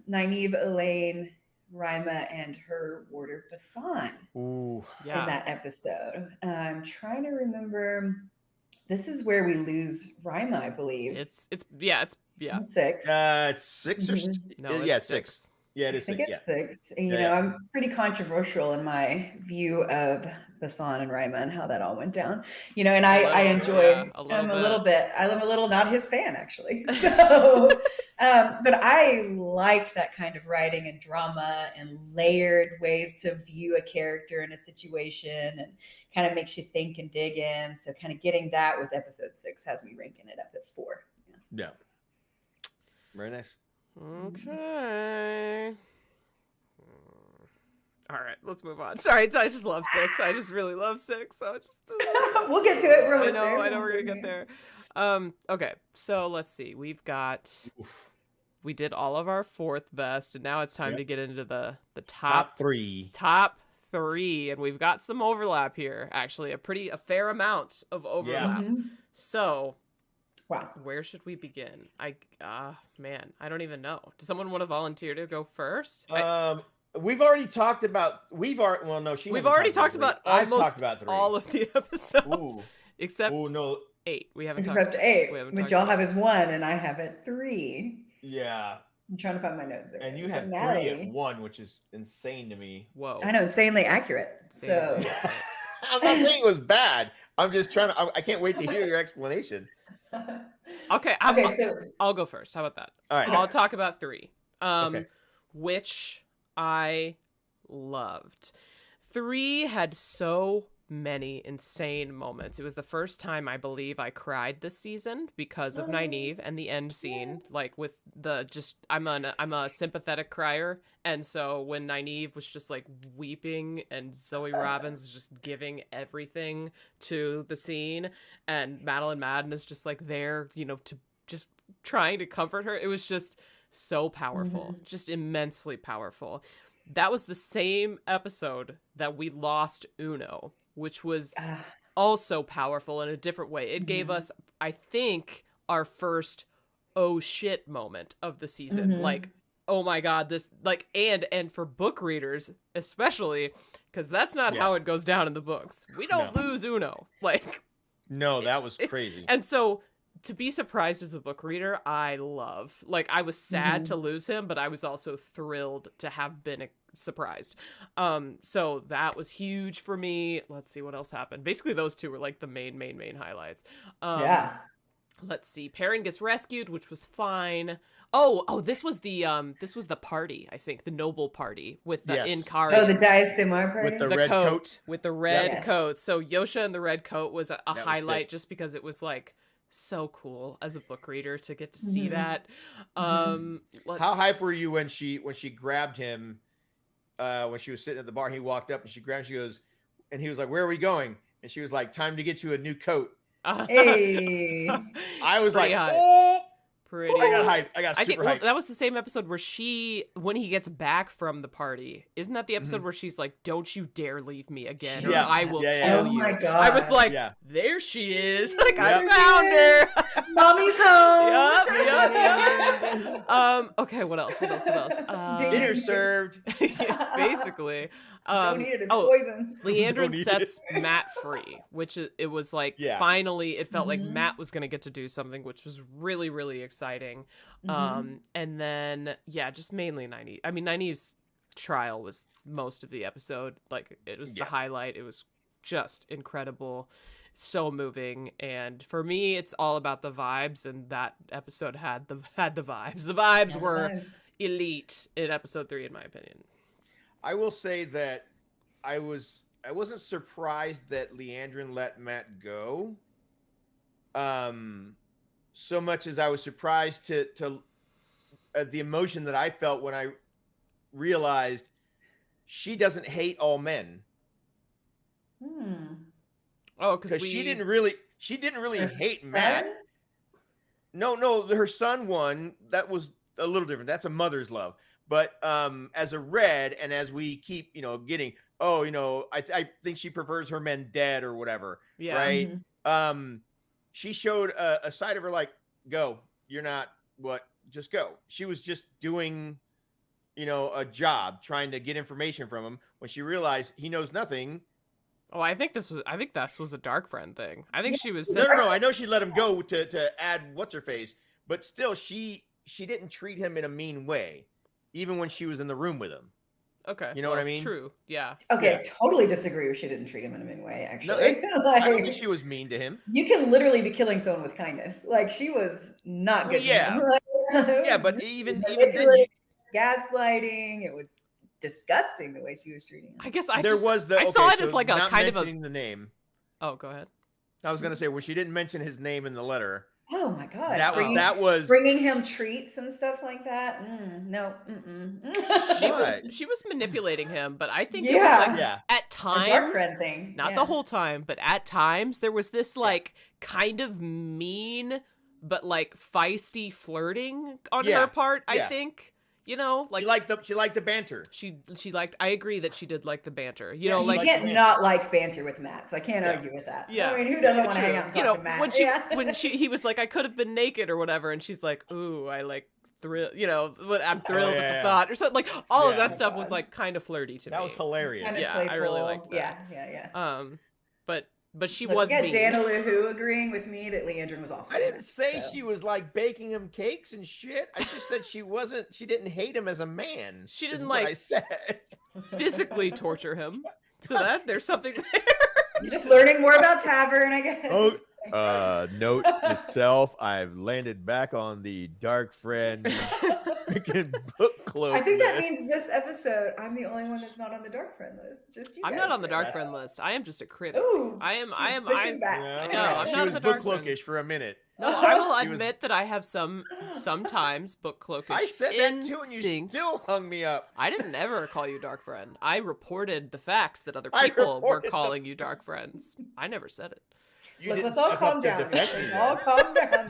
Nynaeve, Elaine, Rima, and her warder Basan in that episode. I'm trying to remember. This is where we lose Rima, I believe. It's 6. It's 6 or no, it's 6. Yeah, it is 6. I think it's 6. And, I'm pretty controversial in my view of Basan and Rima and how that all went down. And I enjoyed I'm a little not his fan, actually. So, but I like that kind of writing and drama and layered ways to view a character in a situation and kind of makes you think and dig in. So kind of getting that with episode 6 has me ranking it up at 4. Yeah. Very nice. Okay. All right, let's move on. Sorry, I just love 6. I just really love 6. So we'll get to it. We're almost I know we're gonna get there. Okay, so let's see. We did all of our 4th best, and now it's time to get into the top 3. Top 3, and we've got some overlap here. Actually, a fair amount of overlap. So. Wow. Where should we begin? Man, I don't even know. Does someone want to volunteer to go first? We've already talked about. We've already talked about almost all of the episodes, Ooh. except no. 8. We haven't except talked, 8, we haven't which y'all have as 1, and I have at 3. Yeah. I'm trying to find my notes there. And you have 3 at 1, which is insane to me. Whoa. I know, insanely accurate. So I'm not saying it was bad. I'm just trying to. I can't wait to hear your explanation. Okay, I'll go first. How about that? All right. I'll talk about 3, which I loved. 3 had so many insane moments. It was the first time I believe I cried this season because of Nynaeve and the end scene. Like with I'm a sympathetic crier, and so when Nynaeve was just like weeping and Zoe Robbins was just giving everything to the scene, and Madeline Madden is just like there, to just trying to comfort her. It was just so powerful, just immensely powerful. That was the same episode that we lost Uno, which was also powerful in a different way. It gave us, I think, our first oh shit moment of the season. Like, oh my god, this, like, and for book readers especially, because that's not how it goes down in the books. We don't lose Uno. Like, no, that was crazy. And so to be surprised as a book reader, I love. Like, I was sad to lose him, but I was also thrilled to have been surprised. So that was huge for me. Let's see what else happened. Basically, those 2 were like the main highlights. Let's see. Perrin gets rescued, which was fine. Oh, this was the party, I think, the noble party with the Inkari. Oh, the Dias Demar party? With the red coat. With the red coat. So Yosha and the red coat was a highlight just because it was like so cool as a book reader to get to see that. How hype were you when she grabbed him when she was sitting at the bar? He walked up and she grabbed him, she goes, and he was like, "Where are we going?" And she was like, "Time to get you a new coat." Hey. I was like, hyped. oh, pretty. I got hyped. I got super hyped. That was the same episode where when he gets back from the party, isn't that the episode where she's like, "Don't you dare leave me again, or I will kill you." Oh my God. I was like, there she is. Like, I found her. Mommy's home. Yep. Okay, what else? Dinner served. Basically. Don't eat it, it's poison. Leandrin sets Matt free, which it was like, finally, it felt like Matt was going to get to do something, which was really, really exciting. And then, just mainly Nynaeve. I mean, Nynaeve's trial was most of the episode. Like, it was the highlight. It was just incredible, so moving. And for me, it's all about the vibes, and that episode had the vibes. The vibes were elite in episode 3, in my opinion. I will say that I wasn't surprised that Leandrin let Matt go. So much as I was surprised to the emotion that I felt when I realized she doesn't hate all men. Oh, because she didn't really hate Matt. No, her son won. That was a little different. That's a mother's love. But as a red, and as we keep, getting, I think she prefers her men dead or whatever. Yeah. Right. Mm-hmm. She showed a side of her like, go. You're not what. Just go. She was just doing, a job, trying to get information from him. When she realized he knows nothing. Oh, I think this was a dark friend thing. I think she was. No. I know she let him go to add what's her face, but still, she didn't treat him in a mean way, even when she was in the room with him. Okay, you know what I mean? True. Yeah. Okay, yeah. Totally disagree with she didn't treat him in a mean way. Actually, no, I don't think she was mean to him. You can literally be killing someone with kindness. Like she was not good. Yeah. To him. Like, yeah, but even then, gaslighting. It was disgusting the way she was treating him. I guess I saw it as like a kind of the name. Oh, go ahead. I was gonna say when she didn't mention his name in the letter. Oh my god! That was bringing him treats and stuff like that. No. She was manipulating him, but I think it was like at times, a dark friend thing. Not the whole time, but at times there was this like kind of mean but like feisty flirting on her part. I think. Like she liked the banter. She liked. I agree that she did like the banter. You can't not like banter with Matt, so I can't argue with that. Yeah, I mean, who doesn't want to hang out and talk to Matt? When he was like, I could have been naked or whatever, and she's like, ooh, I like thrill. I'm thrilled at the thought, or something. Like all of that stuff was like kind of flirty to me. That was hilarious. Kind of playful. I really liked that. Yeah. But she was mean. Dana LaHoo agreeing with me that Leandrin was awful. I didn't say she was like baking him cakes and shit. I just said she didn't hate him as a man. She didn't like I said physically torture him. So that there's something there. You're just learning more about Tavern, I guess. Oh, note to self, I've landed back on the dark friend freaking book club. I think that means this episode, I'm the only one that's not on the dark friend list. Just you I'm guys, not on the dark friend list. I am just a critic. Ooh, I'm back. I know. I'm she not was on the book dark cloakish for a minute. No, I will admit that I have sometimes book cloakish. I said that too, and you still hung me up. I didn't ever call you dark friend. I reported the facts that other people were calling you dark friends. I never said it. Look, let's all calm down. Let's all calm down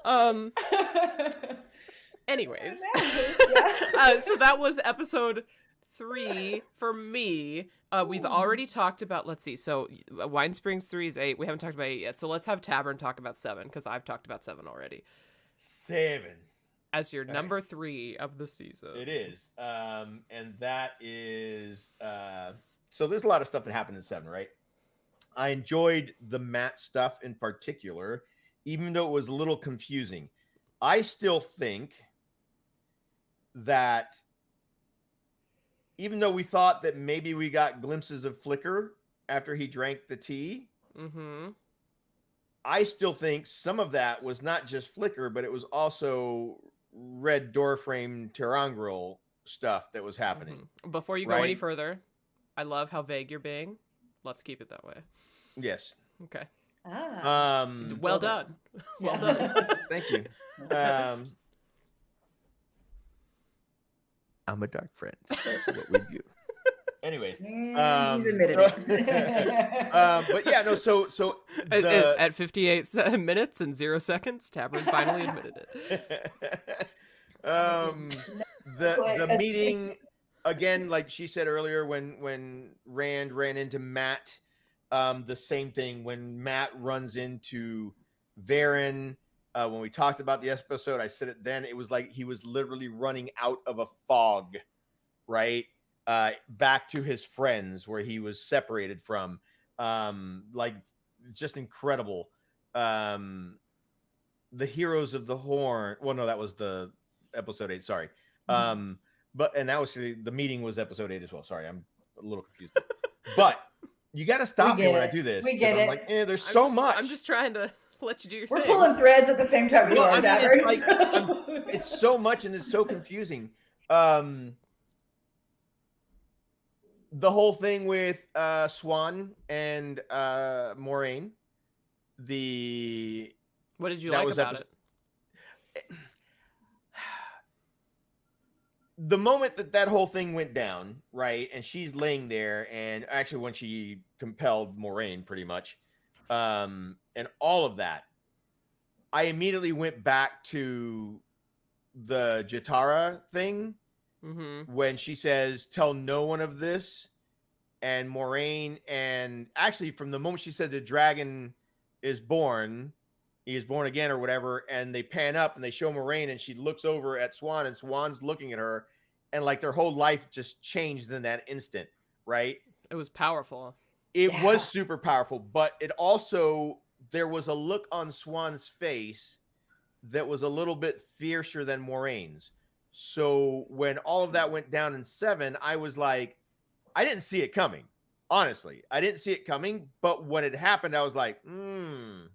now. Anyways, so that was episode 3 for me. We've already talked about, let's see, so Winesprings 3 is 8. We haven't talked about 8 yet, so let's have Tavern talk about 7, because I've talked about 7 already. 7. As your number 3 of the season. It is. And that is... so there's a lot of stuff that happened in 7, right? I enjoyed the Matt stuff in particular, even though it was a little confusing. I still think that even though we thought that maybe we got glimpses of Flicker after he drank the tea, I still think some of that was not just Flicker, but it was also red door frame Terrangril stuff that was happening. Before you go any further, I love how vague you're being. Let's keep it that way. Yes. Okay. Well done. Well done. Thank you. I'm a dark friend. That's what we do. Anyways, he's admitted it. But yeah, no. So at 58 minutes and 0 seconds, Tavern finally admitted it. The meeting again, like she said earlier, when Rand ran into Matt, the same thing when Matt runs into Varen. When we talked about the episode, I said it then. It was like he was literally running out of a fog, right? Back to his friends where he was separated from. Like, just incredible. The Heroes of the Horn. Well, no, that was the episode 8. Sorry. And that was the meeting was episode 8 as well. Sorry, I'm a little confused. But You got to stop We me get when I it. do this. We get 'cause I'm it. like, there's so much. I'm just trying to let you do your We're thing. pulling threads at the same time. Well, You are, I mean, Tavern, it's like so- it's so much and it's so confusing. The whole thing with Swan and Moraine. What did you that like was about it? The moment that whole thing went down, right, and she's laying there, and actually when she compelled Moraine, pretty much, and all of that, I immediately went back to the Jatara thing when she says, "Tell no one of this," and Moraine, and actually from the moment she said the dragon is born, he is born again or whatever, and they pan up and they show Moraine and she looks over at Swan and Swan's looking at her, and like their whole life just changed in that instant, right? It was powerful. It was super powerful, but it also, there was a look on Swan's face that was a little bit fiercer than Moraine's. So when all of that went down in 7, I was like, I didn't see it coming. Honestly, I didn't see it coming, but when it happened, I was like, and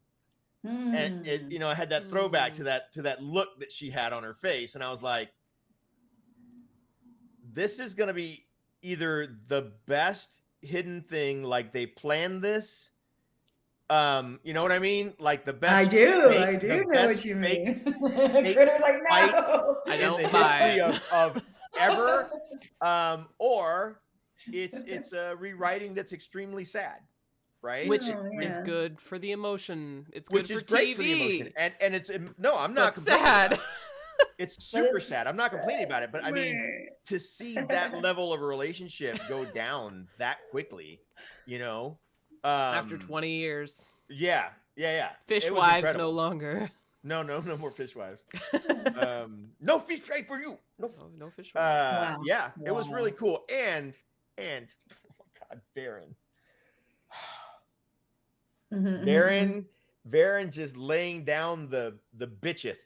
it, you know, I had that throwback to that look that she had on her face, and I was like, this is going to be either the best hidden thing, like they planned this, you know what I mean, like the best. I do the know best what you fake mean. Critter's like, no, I in don't the buy history it. of ever, or it's a rewriting that's extremely sad, right? Which Oh, is yeah. good for the emotion. It's Which good is for great TV. for the emotion, and it's no, I'm not But complaining sad. about it. It's super it's sad. I'm not complaining about it, but I mean, Right. to see that level of a relationship go down that quickly, you know, After 20 years. yeah. Fish It was wives incredible. no longer. No more fish wives. No fish fry for you. No. No fish wives. Wow. Yeah, it was Wow. really cool, and oh my God, Varen just laying down the bitcheth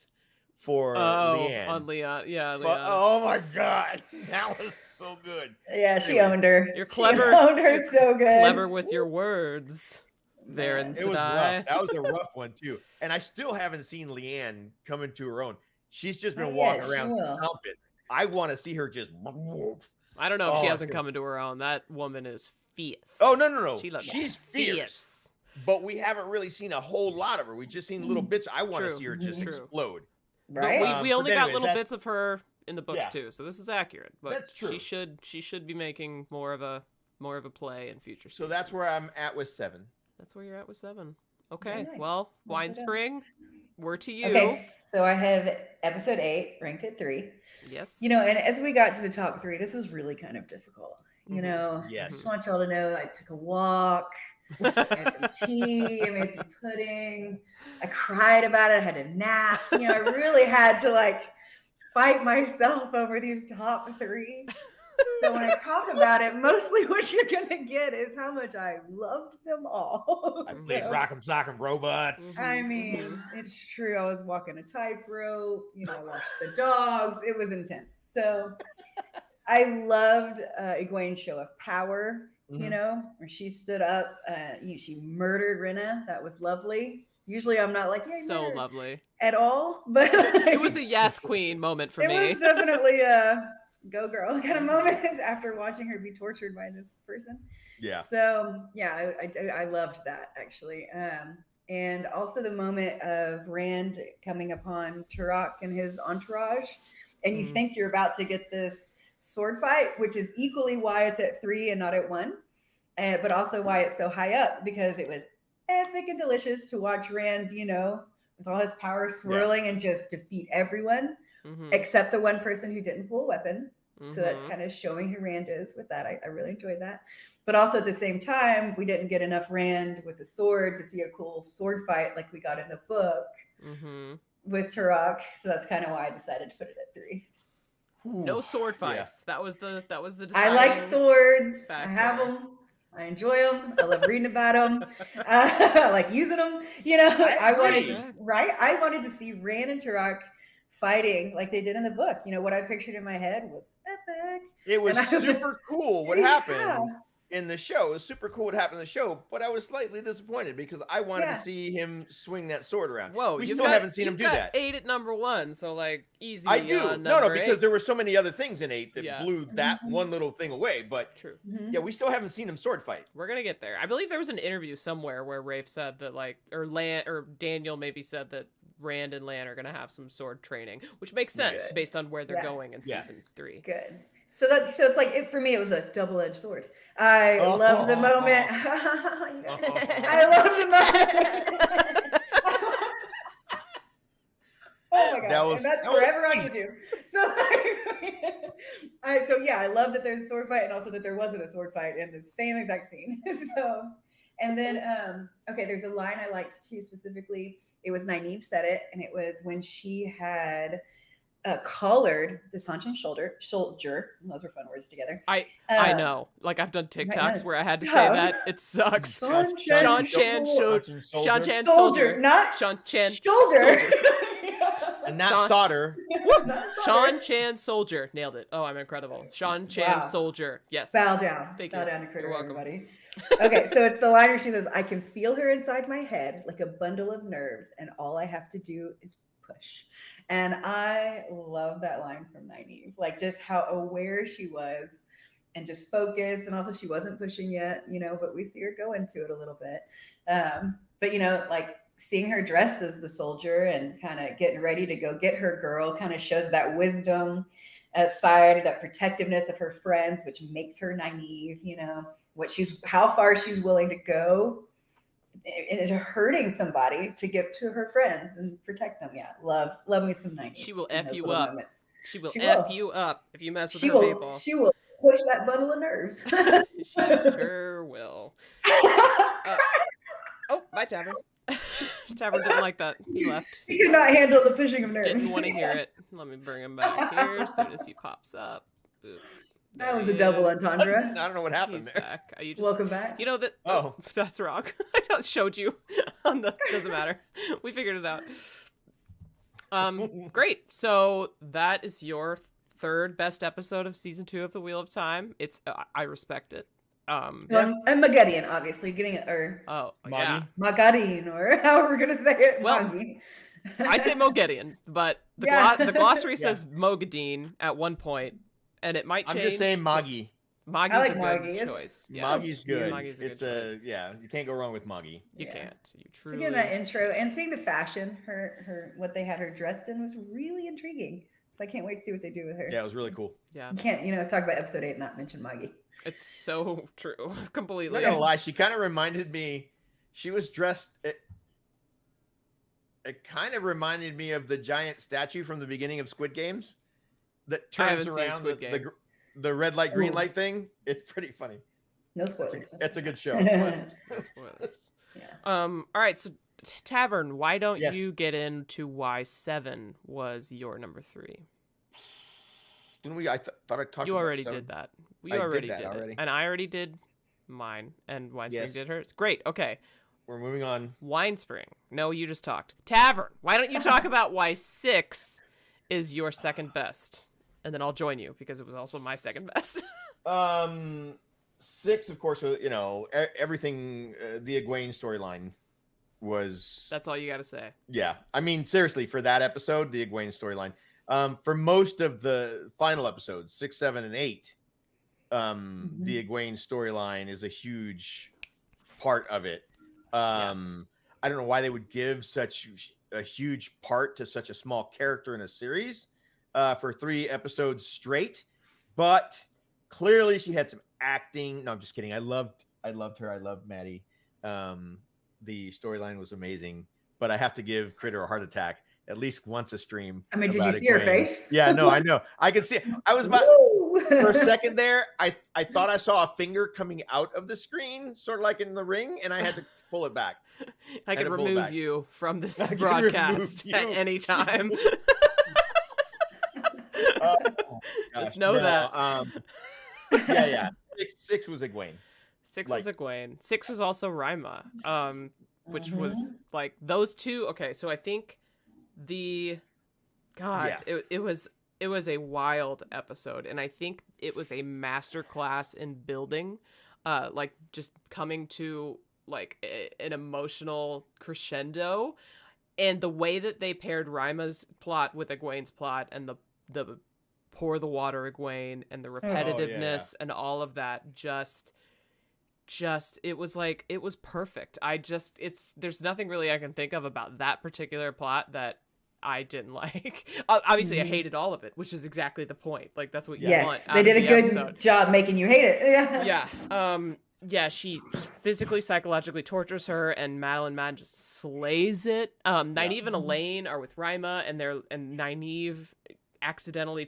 for Leanne. On Leon. Yeah, Leon. But, oh my God, that was so good. Yeah, she Anyway, owned her. You're clever. She owned her You're so good. Clever with your words, Ta'veren It was Sedai. rough. That was a rough one too, and I still haven't seen Leanne come into her own. She's just been Not walking yet, she around will. stomping. I want to see her just. I don't know if she Oh, hasn't it's come into her own. That woman is fierce. Oh no! She looks She's fierce. But we haven't really seen a whole lot of her. We've just seen little bits. I want to True. see her just True. explode. Right? But we But only got anyway, little that's- bits of her in the books Yeah. too, so this is accurate. But That's true. She should be making more of a play in future So that's seasons. where I'm at with 7. That's where you're at with 7. Okay, nice. well, Nicely done. Winespring, we're to you. Okay, so I have episode 8 ranked at 3. Yes. You know, and as we got to the top 3, this was really kind of difficult. You Mhm. know, I Yes. just want y'all to know I took a walk, I had some tea, I made some pudding, I cried about it, I had a nap. You know, I really had to like fight myself over these top 3. So when I talk about it, mostly what you're gonna get is how much I loved them all. I played So, Rock'em Sock'em Robots. I mean, it's true. I was walking a tightrope, you know, I watched the dogs. It was intense. So I loved Egwene's show of power, you Mhm. know, where she stood up, she murdered Rinna. That was lovely. Usually I'm not like, "Yay, So murder," lovely. at all, but It was a yes queen moment for it me. was definitely a go girl kind of moment after watching her be tortured by this person. Yeah. So yeah, I loved that actually. And also the moment of Rand coming upon Turok and his entourage, and you Mhm. think you're about to get this sword fight, which is equally why it's at 3 and not at 1, but also why it's so high up, because it was epic and delicious to watch Rand, you know, with all his power swirling and just defeat everyone Mhm. except the one person who didn't pull a weapon. So that's Mhm. kind of showing who Rand is with that. I really enjoyed that. But also at the same time, we didn't get enough Rand with the sword to see a cool sword fight like we got in the book Mhm. with Turok. So that's kind of why I decided to put it at 3. No sword Yeah. fights. That was the I like deciding swords. I factor. have them. I enjoy them. I love reading about them. I like using them. You know, I wanted agree. to, right? I wanted to see Rand and Turok fighting like they did in the book. You know, what I pictured in my head was epic. It was And I- super cool. What Yeah. happened in the show. It was super cool what happened in the show, but I was slightly disappointed because I wanted to see him swing that sword around. Whoa, we still haven't seen him do that. 8 at number 1, so like easy. I do. No, because 8. there were so many other things in 8 that blew that one little thing away. But true. Yeah, we still haven't seen him sword fight. We're gonna get there. I believe there was an interview somewhere where Rafe said that or Daniel maybe said that Rand and Lan are gonna have some sword training, which makes sense based on where they're going in season 3. Good. So it's like for me it was a double-edged sword. I love the moment. I love the moment. Oh my god, that's forever on YouTube. So, I love that there's a sword fight, and also that there wasn't a sword fight in the same exact scene. And then there's a line I liked too specifically. It was Nynaeve said it, and it was when she had collared the Sanchin soldier. Those were fun words together. I know. Like I've done TikToks where I had to say that. It sucks. Shanchan soldier, not Shanchan shoulder. And not solder. Shanchan soldier. Nailed it. Oh, I'm incredible. Shanchan soldier. Yes. Bow down. Thank Bow you. down to Kritter, You're welcome. everybody. Okay, so it's the line where she says, I can feel her inside my head like a bundle of nerves, and all I have to do is push. And I love that line from Nynaeve. Like just how aware she was and just focused. And also she wasn't pushing yet, but we see her go into it a little bit. But like seeing her dressed as the soldier and kind of getting ready to go get her girl kind of shows that wisdom side, that protectiveness of her friends, which makes her Nynaeve, how far she's willing to go into hurting somebody to give to her friends and protect them. Yeah, love me some Nynaeve. She will F you up. Moments. She will F you up if you mess with she her will, people. She will push that bundle of nerves. She sure will. Bye, Tavern. Tavern didn't like that. He left. He could not handle the pushing of nerves. Didn't want to hear it. Let me bring him back here as soon as he pops up. Oops. That was a double entendre. I don't know what happened there. Back. Welcome back. You know that. Oh, that's wrong. I just showed you on the. Doesn't matter. We figured it out. Great. So that is your third best episode of season 2 of the Wheel of Time. It's. I respect it. And Magadian, obviously, getting it Magadian, or however we're gonna say it. Well, I say Mogedian, but the glossary says Mogadine at one point. And it might change. I'm just saying Moggy. Moggy's a good choice. Yeah. Moggy's good. Moggy's it's a you can't go wrong with Moggy. You can't. You truly. So again, that intro and seeing the fashion, her what they had her dressed in was really intriguing. So I can't wait to see what they do with her. Yeah, it was really cool. Yeah. You can't, talk about episode 8 and not mention Moggy. It's so true. Completely. I'm not gonna lie, she kind of reminded me. She was dressed. It kind of reminded me of the giant statue from the beginning of Squid Games. That turns around the red light, green light thing. It's pretty funny. No spoilers. It's a good show. No spoilers. Yeah. All right. So, Tavern, why don't you get into why 7 was your number 3? Didn't we? I thought I talked. You about already 7. did that. We already did it, and I already did mine, and Winespring did hers. Great. Okay. We're moving on. Winespring. No, you just talked. Tavern. Why don't you talk about why 6 is your second best? And then I'll join you because it was also my second best. 6, of course, everything, the Egwene storyline was... That's all you got to say. Yeah. I mean, seriously, for that episode, the Egwene storyline. For most of the final episodes, 6, 7, and 8, the Egwene storyline is a huge part of it. I don't know why they would give such a huge part to such a small character in a series. For 3 episodes straight, but clearly she had some acting. No, I'm just kidding. I loved her. I loved Maddie. The storyline was amazing, but I have to give Kritter a heart attack at least once a stream. I mean, did you see her face? Yeah, no, I know. I could see it. I was for a second there. I thought I saw a finger coming out of the screen, sort of like in The Ring, and I had to pull it back. I could remove you from this broadcast at any time. Just know that. Yeah. 6 was Egwene. 6 was Egwene. 6 was also Rima, which was like those two. Okay, so I think it was a wild episode, and I think it was a masterclass in building like just coming to like an emotional crescendo, and the way that they paired Rima's plot with Egwene's plot, and the pour the water Egwene, and the repetitiveness and all of that, just it was like, it was perfect. There's nothing really I can think of about that particular plot that I didn't like. Obviously, I hated all of it, which is exactly the point. Like, that's what you want. Yes, they did a good episode. job making you hate it. Yeah. She physically, psychologically tortures her, and Madeline Madden just slays it. Nynaeve and Elaine are with Rima, and Nynaeve accidentally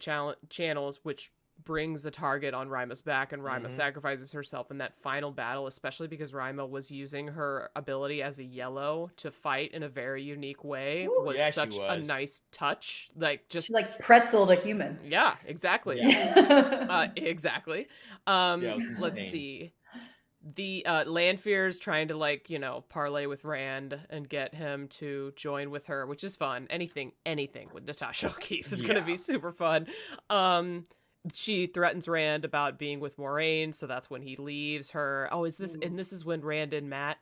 channels, which brings the target on Rima's back, and Rima sacrifices herself in that final battle, especially because Rima was using her ability as a yellow to fight in a very unique way. Ooh. Such a nice touch. Like, just she, like, pretzeled a human. Yeah, exactly. Exactly. Let's see. The Lanfear's trying to, like, you know, parlay with Rand and get him to join with her, which is fun. Anything with Natasha O'Keefe is going to be super fun. She threatens Rand about being with Moraine, so that's when he leaves her. Oh, is this when Rand and Matt?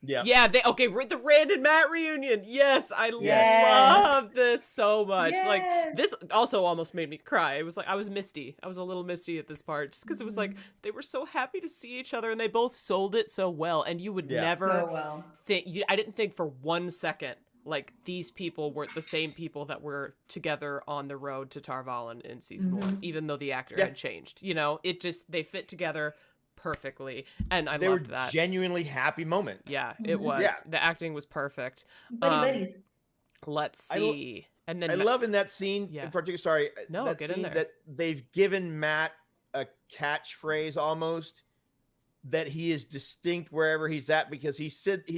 Yeah. The Rand and Matt reunion. Yes, I love this so much. Yes. Like, this also almost made me cry. It was like I was misty. I was a little misty at this part, just because it was like they were so happy to see each other, and they both sold it so well. And you would never think. I didn't think for 1 second, like, these people weren't the same people that were together on the road to Tar Valon in season 1, even though the actor had changed. You know, they fit together perfectly, and I loved that. Genuinely happy moment. Yeah, it was. Yeah. The acting was perfect. Buddies. Let's see. And then I love in that scene in particular. Sorry, no, get in there. That they've given Matt a catchphrase almost, that he is distinct wherever he's at, because he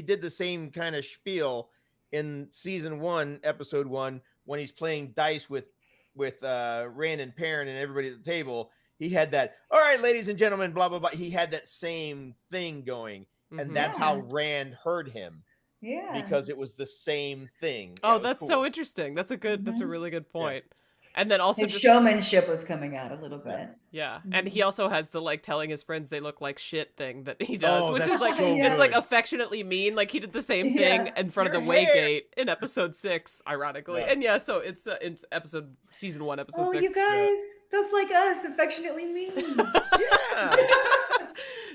did the same kind of spiel in season 1, episode 1, when he's playing dice with Rand and Perrin and everybody at the table. He had that, all right, ladies and gentlemen, blah, blah, blah. He had that same thing going. And that's how Rand heard him. Yeah. Because it was the same thing. Oh, that's cool. So interesting. That's a really good point. Yeah. And then also his showmanship was coming out a little bit. Yeah. And he also has the, like, telling his friends they look like shit thing that he does, which is like, it's like affectionately mean. Like, he did the same thing in front of the Waygate in episode 6, ironically. Yeah. And so it's season 1, episode 6. Oh, you guys, that's like us, affectionately mean. Yeah.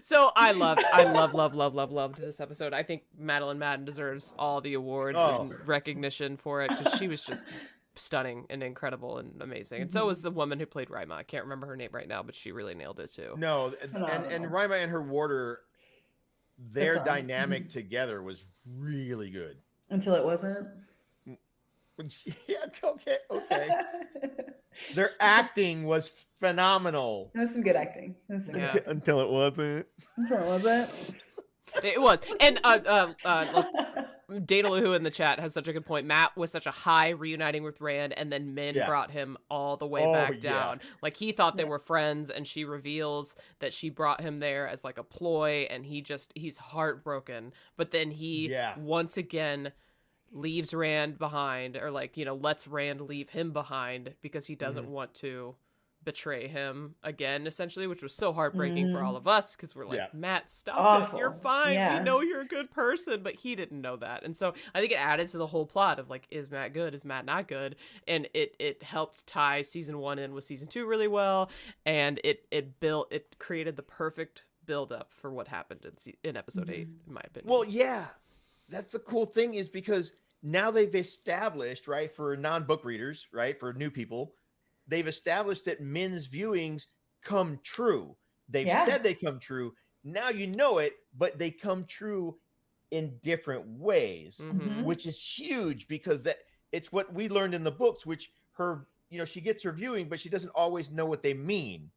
So I loved this episode. I think Madeline Madden deserves all the awards and recognition for it, because she was just stunning and incredible and amazing. And so was the woman who played Rima. I can't remember her name right now, but she really nailed it too. No, and Rima and her warder, their dynamic together was really good. Until it wasn't. Yeah, okay. Their acting was phenomenal. It was some good acting. Until it wasn't. It was. And Dana Luhu in the chat has such a good point. Matt was such a high reuniting with Rand, and then Min brought him all the way back down. Like, he thought they were friends, and she reveals that she brought him there as like a ploy, and he's heartbroken. But then he once again leaves Rand behind, or, like, you know, lets Rand leave him behind because he doesn't want to betray him again, essentially, which was so heartbreaking for all of us, because we're like, Matt, stop it, you're fine, we know you're a good person. But he didn't know that, and so I think it added to the whole plot of, like, is Matt good, is Matt not good, and it helped tie season 1 in with season 2 really well, and it created the perfect build up for what happened in episode 8, in my opinion. Well, yeah, that's the cool thing, is because now they've established, right, for non-book readers, right, for new people, they've established that Min's viewings come true. They've said they come true. Now you know it, but they come true in different ways, which is huge, because it's what we learned in the books, which she gets her viewing, but she doesn't always know what they mean,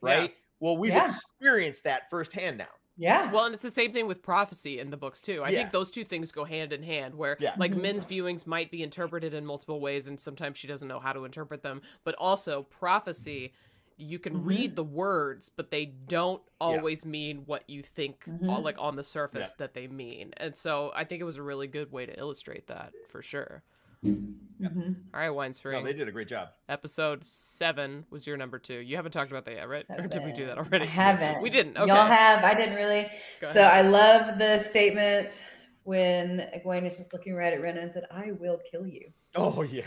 right? Yeah. Well, we've experienced that firsthand now. Yeah. Well, and it's the same thing with prophecy in the books too. I think those two things go hand in hand, where like Min's viewings might be interpreted in multiple ways, and sometimes she doesn't know how to interpret them. But also prophecy, you can read the words, but they don't always mean what you think, like on the surface that they mean. And so I think it was a really good way to illustrate that, for sure. Mhm. All right, Winespring. No, they did a great job. Episode 7 was your number 2. You haven't talked about that yet, right? Or did we do that Seven. already? I haven't. We didn't. Okay. Y'all have. I didn't really. Go So ahead. I love the statement when Egwene is just looking right at Rena and said, "I will kill you." Oh yeah.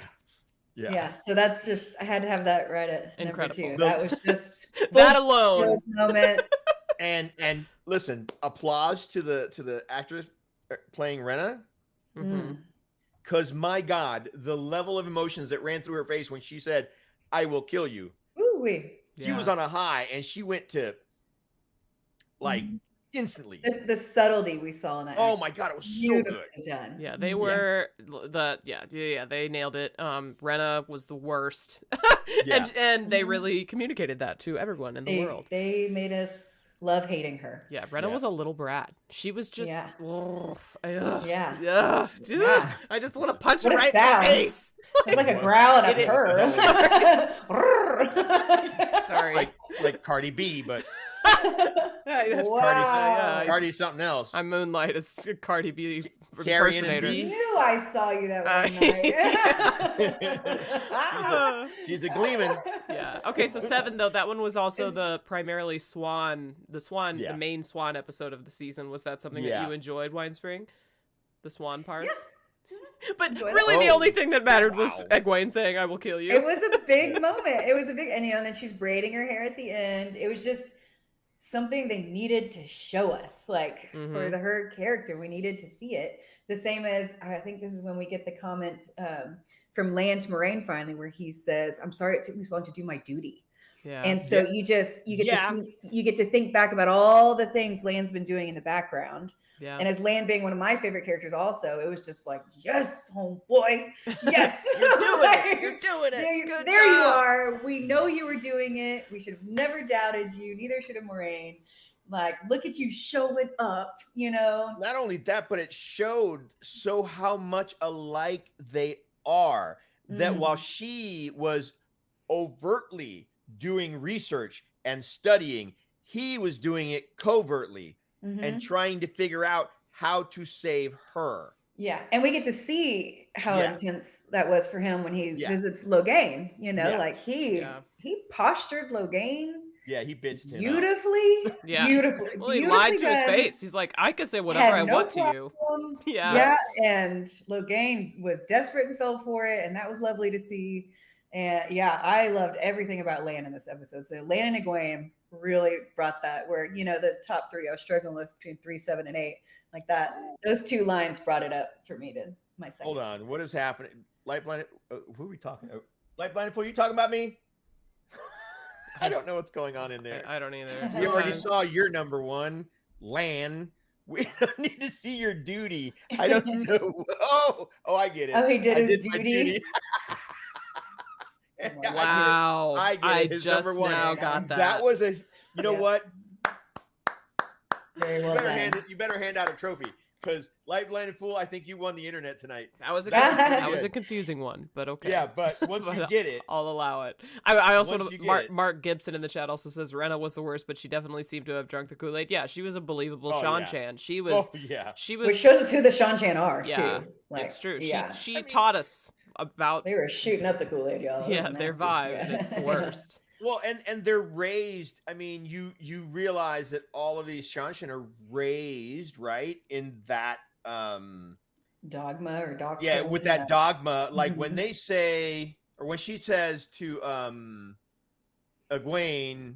Yeah. So that's just, I had to have that right at Incredible. number 2. That was just That full alone. feels moment. And listen, applause to the actress playing Rena. Mhm. Because my God, the level of emotions that ran through her face when she said, "I will kill you." Ooh-wee. She was on a high, and she went to like instantly. The subtlety we saw in that. Oh act my God, it was so beautifully good. done. Yeah, they were they nailed it. Rena was the worst. Yeah. and they really communicated that to everyone in the world. They made us love hating her. Yeah, Rena was a little brat. She was just Yeah. yeah. Yeah. I just want to punch What her a right sound. in the face. It's like a growl and It a is. purr. Sorry. like Cardi B, but Wow. Cardi's something else. I'm Moonlight as Cardi B Carrion and impersonator. I B. knew I saw you that one night. She's a gleeman. Yeah. Okay, so 7 though, that one was also the primarily the main Swan episode of the season. Was that something that you enjoyed, Winespring? The Swan part? Yes. But Enjoy that. really the only thing that mattered was Egwene saying, "I will kill you." It was a big moment. It was a big, and and then she's braiding her hair at the end. It was just something they needed to show us, like for her character. We needed to see it. The same as, I think this is when we get the comment from Lan to Moraine finally, where he says, "I'm sorry it took me so long to do my duty." Yeah. And so you get to think back about all the things Lan's been doing in the background. Yeah. And as Lan being one of my favorite characters also, it was just like, yes, homeboy. Yes. You're doing it. You're doing it. Good there you job. are. We know you were doing it. We should have never doubted you. Neither should have Moraine. Like, look at you showing up, Not only that, but it showed how much alike they are. That while she was overtly doing research and studying, he was doing it covertly and trying to figure out how to save her. Yeah, and we get to see how intense that was for him when he visits Logain. Like he postured Logain. Yeah, he bitched him beautifully. Yeah. Beautifully. Well, he lied to his face. He's like, "I can say whatever I want to you." Yeah. Yeah, and Logain was desperate and fell for it, and that was lovely to see. And yeah, I loved everything about Lan in this episode. So Lan and Egwene really brought that, where the top 3 I was struggling with between 3, 7, and 8, like that. Those 2 lines brought it up for me to my second. Hold on, what is happening? Light blinded. Who are we talking? Light blinded fool. You talking about me? I don't know what's going on in there. I don't either. We already saw your number 1, Lan. We don't need to see your duty. I don't know. Oh, I get it. Oh, he did his my duty. Wow. I get it. His just number 1. now got that. That was a. You know what? Very well done. You better hand out a trophy, because Light Blinded Fool, I think you won the internet tonight. That was a confusing one, but okay. Yeah, but once you get it, I'll allow it. I also Once you get it. Mark Gibson in the chat also says Rena was the worst, but she definitely seemed to have drunk the Kool-Aid. Yeah, she was a believable Shan Chan. She was. Oh yeah. She was. Which shows us who the Shan Chan are too. Like, it's true. Yeah. She taught us about. They were shooting up the Kool-Aid, y'all. Yeah, their vibe, and it's the worst. Well, and they're raised. I mean, you realize that all of these Shanshan are raised right in that dogma or doctrine. Yeah, with that dogma. Like when they say, or when she says to Egwene,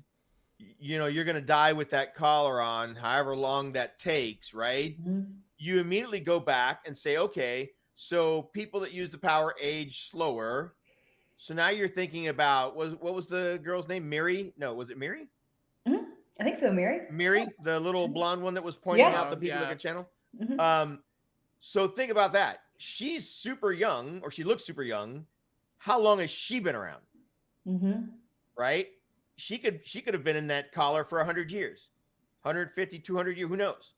you're gonna die with that collar on, however long that takes, right? You immediately go back and say, okay, so people that use the power age slower. So now you're thinking about, what was the girl's name? Miri? No, was it Miri? I think so, Miri. Miri, the little blonde one that was pointing out the people at the channel. So think about that. She's super young, or she looks super young. How long has she been around? Right? She could have been in that collar for 100 years, 150, 200 years, who knows?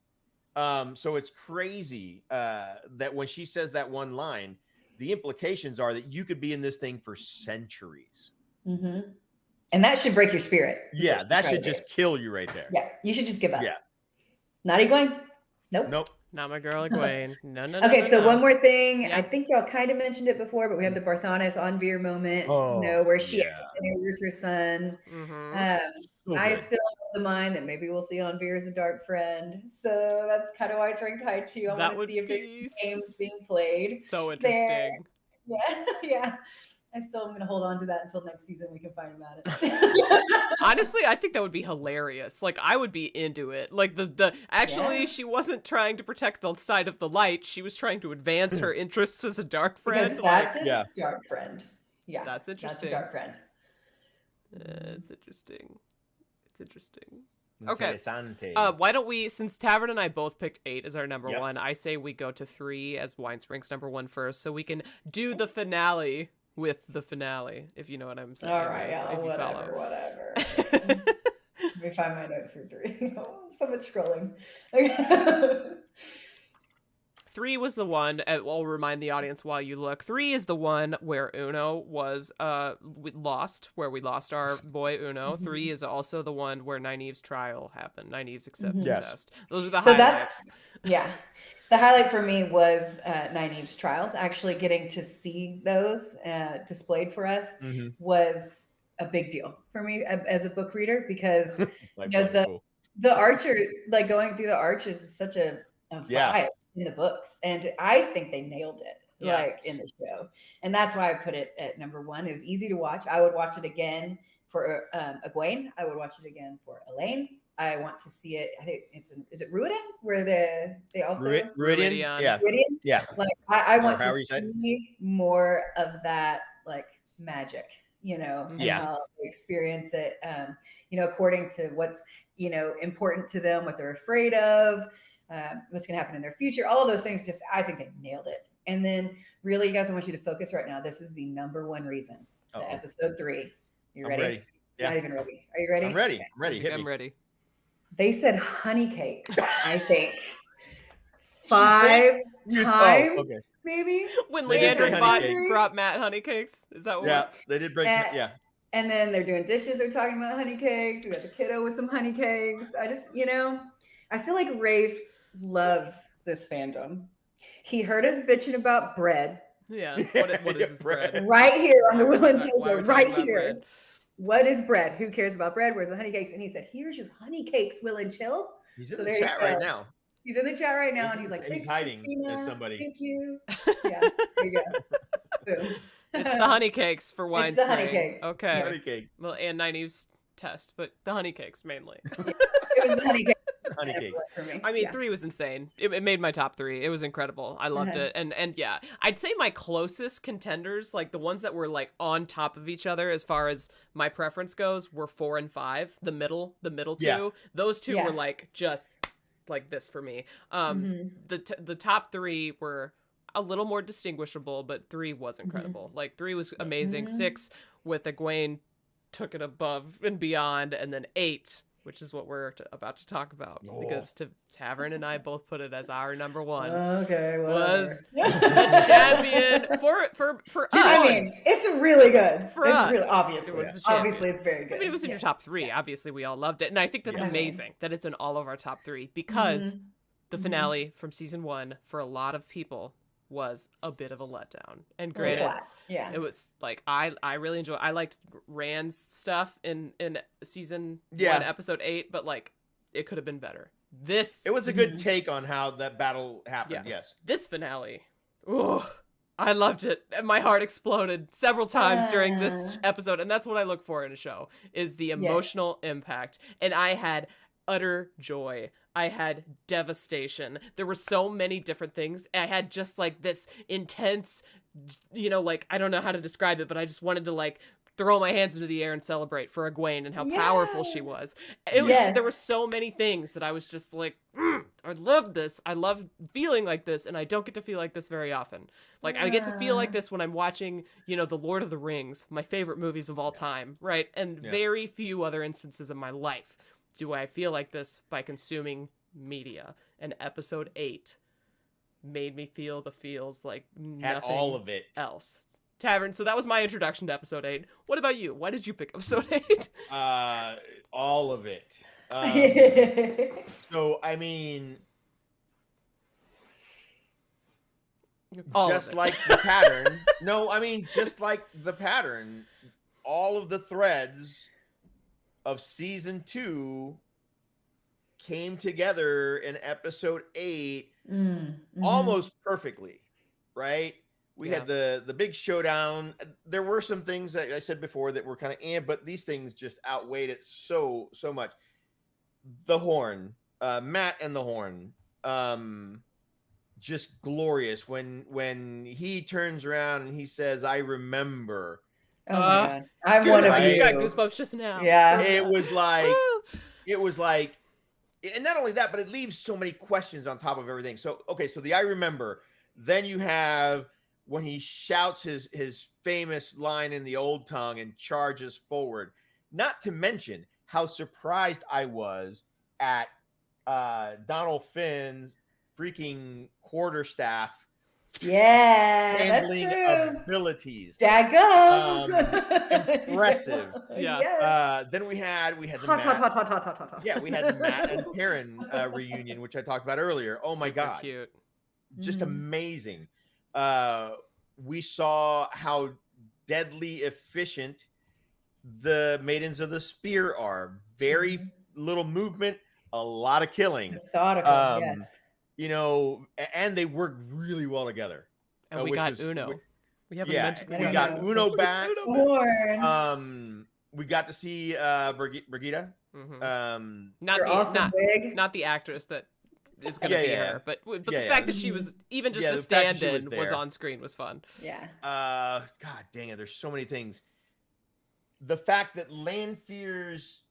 So it's crazy that when she says that one line, the implications are that you could be in this thing for centuries. And that should break your spirit. Yeah, that should just kill you right there. Yeah, you should just give up. Yeah. Not Egwene? Nope. Not my girl Egwene. No. Okay, no, so no. one more thing. Yeah. I think y'all kind of mentioned it before, but we have the Barthanes on Veer moment, Oh, where she yeah. hears her son. Mm-hmm. So I good. still have the mind that maybe we'll see on Veer as a dark friend. So that's kind of why it's ranked high too. I That want to would see if there's be games being played. so there. interesting. Yeah, yeah. I still am going to hold on to that until next season. We can find about it. Honestly, I think that would be hilarious. Like, I would be into it. Like, actually, Yeah. she wasn't trying to protect the side of the light. She was trying to advance her interests as a dark friend. Because that's like, a dark friend. Yeah. That's interesting. That's a dark friend. It's interesting. It's interesting. Okay. Interessante. Why don't we, since Tavern and I both picked 8 as our number Yep. 1, I say we go to 3 as Winespring's number 1 first, so we can do the finale with the finale, if you know what I'm saying. All right, if you whatever. follow. Let me find my notes for 3. Oh, so much scrolling. 3 was the one, I'll remind the audience while you look, 3 is the one where Uno was lost, where we lost our boy Uno. 3 is also the one where Nynaeve's trial happened, Nynaeve's acceptance Yes. test. Those are the So highlights. the highlight for me was Nynaeve's trials. Actually getting to see those displayed for us was a big deal for me as a book reader, because Like, you know, cool. the archer, like going through the arches, is such a Yeah. vibe in the books, and I think they nailed it Yeah. like in the show, and that's why I put it at number 1. It was easy to watch. I would watch it again for Egwene. I would watch it again for Elaine. I want to see it. I think is it Ruiden where they also Meridian? Yeah. Meridian? Yeah. Like I want however to you say it. see more of that, like magic, you know, and Yeah. how they experience it, you know, according to what's, you know, important to them, what they're afraid of, what's going to happen in their future. All of those things, just, I think they nailed it. And then really, you guys, I want you to focus right now. This is the number 1 reason. Uh-oh. Episode 3. You I'm ready? ready. Yeah. Not even ready. Are you ready? I'm ready. I'm ready. Hit I'm me. ready. They said honey cakes, I think. 5 You- oh, times, okay. maybe. When They did say Leander honey cakes. brought Matt honey cakes? Is that what Yeah, they did break. And- Yeah. And then they're doing dishes. They're talking about honey cakes. We got the kiddo with some honey cakes. I just, you know, I feel like Rafe loves this fandom. He heard us bitching about bread Yeah. What is this bread? right here on the Why are Will we and talking- Chill why are Show, we talking right about here. bread? What is bread? Who cares about bread? Where's the honey cakes? And he said, "Here's your honey cakes, Will and Chill." He's in So the there you chat right go. now. He's in the chat right now, and he's like, He's "Thanks, hiding Christina. as somebody. Thank you." Yeah, there you go. Boom. It's the honey cakes for Winespring. It's the honey cakes. Okay. Honey cakes. Well, and Nynaeve's test, but the honey cakes mainly. It was the honey cakes. Honey cakes. For me. I mean, Yeah. 3 was insane. It made my top 3. It was incredible. I loved it. And yeah, I'd say my closest contenders, like the ones that were like on top of each other as far as my preference goes, were 4 and 5. The middle 2. Yeah. Those 2 Yeah. were like just like this for me. The top 3 were a little more distinguishable, but 3 was incredible. Like 3 was amazing. 6 with Egwene took it above and beyond, and then 8, which is what we're about to talk about, because Tavern and I both put it as our number 1. Okay, Was whatever. the champion for us. I mean, it's really good. For it's us, really it obviously. was the champion. Obviously, it's very good. I mean, it was in your top 3. Obviously, we all loved it, and I think that's Yeah. amazing that it's in all of our top 3, because the finale from season 1 for a lot of people was a bit of a letdown. And granted, Flat. Yeah. it was like I really enjoy. I liked Rand's stuff in season 1, Yeah. episode 8, but like it could have been better. This It was a good take on how that battle happened. Yeah. Yes. this finale, ooh, I loved it, and my heart exploded several times during this episode. And that's what I look for in a show, is the emotional impact. And I had utter joy. I had devastation. There were so many different things. I had just like this intense, you know, like, I don't know how to describe it, but I just wanted to like throw my hands into the air and celebrate for Egwene and how powerful she was. It was there were so many things that I was just like, I love this. I love feeling like this, and I don't get to feel like this very often. Like I get to feel like this when I'm watching, you know, The Lord of the Rings, my favorite movies of all time, right? And very few other instances of my life do I feel like this by consuming media. And episode 8 made me feel the feels like Had nothing all of it. else. Tavern. So that was my introduction to episode 8. What about you? Why did you pick episode 8? All of it. So I mean, Just like the pattern. No, I mean, just like the pattern, all of the threads of season 2 came together in episode 8 almost perfectly, right? We had the big showdown. There were some things that I said before that were kind of but these things just outweighed it so much. The horn, Matt and the horn, just glorious when he turns around and he says, "I remember." Oh my God. I'm one of I you. got goosebumps just now. Yeah. It was like, and not only that, but it leaves so many questions on top of everything. So, okay, so the I remember, then you have when he shouts his famous line in the old tongue and charges forward, not to mention how surprised I was at Donald Finn's freaking quarterstaff That's true. abilities. Daggum. Impressive. Yeah. Yes. Then we had the Hot. Yeah, we had the Matt and Perrin reunion, which I talked about earlier. Oh my Super God. cute. Just amazing. We saw how deadly efficient the Maidens of the Spear are. Very little movement, a lot of killing. Methodical, yes. You know, and they work really well together. And we got Uno. We haven't mentioned we got Uno back. We got to see Brigitte. Not the actress that is going to be her, but the fact that she was even just a stand-in was on screen was fun. Yeah. God dang it, there's so many things. The fact that Lanfear's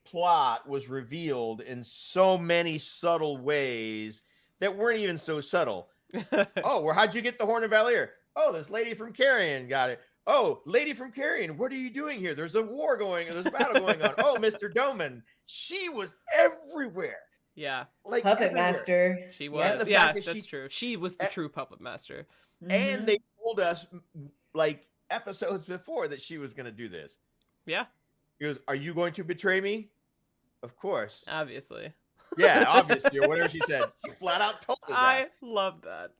plot was revealed in so many subtle ways that weren't even so subtle. Oh, well, how'd you get the Horn of Valir? Oh, this lady from Carrion got it. Oh, lady from Carrion, what are you doing here? There's a war going, there's a battle going on. Oh, Mr. Doman, she was everywhere. Yeah. Like puppet master. She was. Yeah, that's true. She was the true puppet master. And they told us like episodes before that she was going to do this. Yeah. He goes, "Are you going to betray me?" Of course. Obviously. Yeah, obviously, or whatever she said. She flat out told us that. I love that.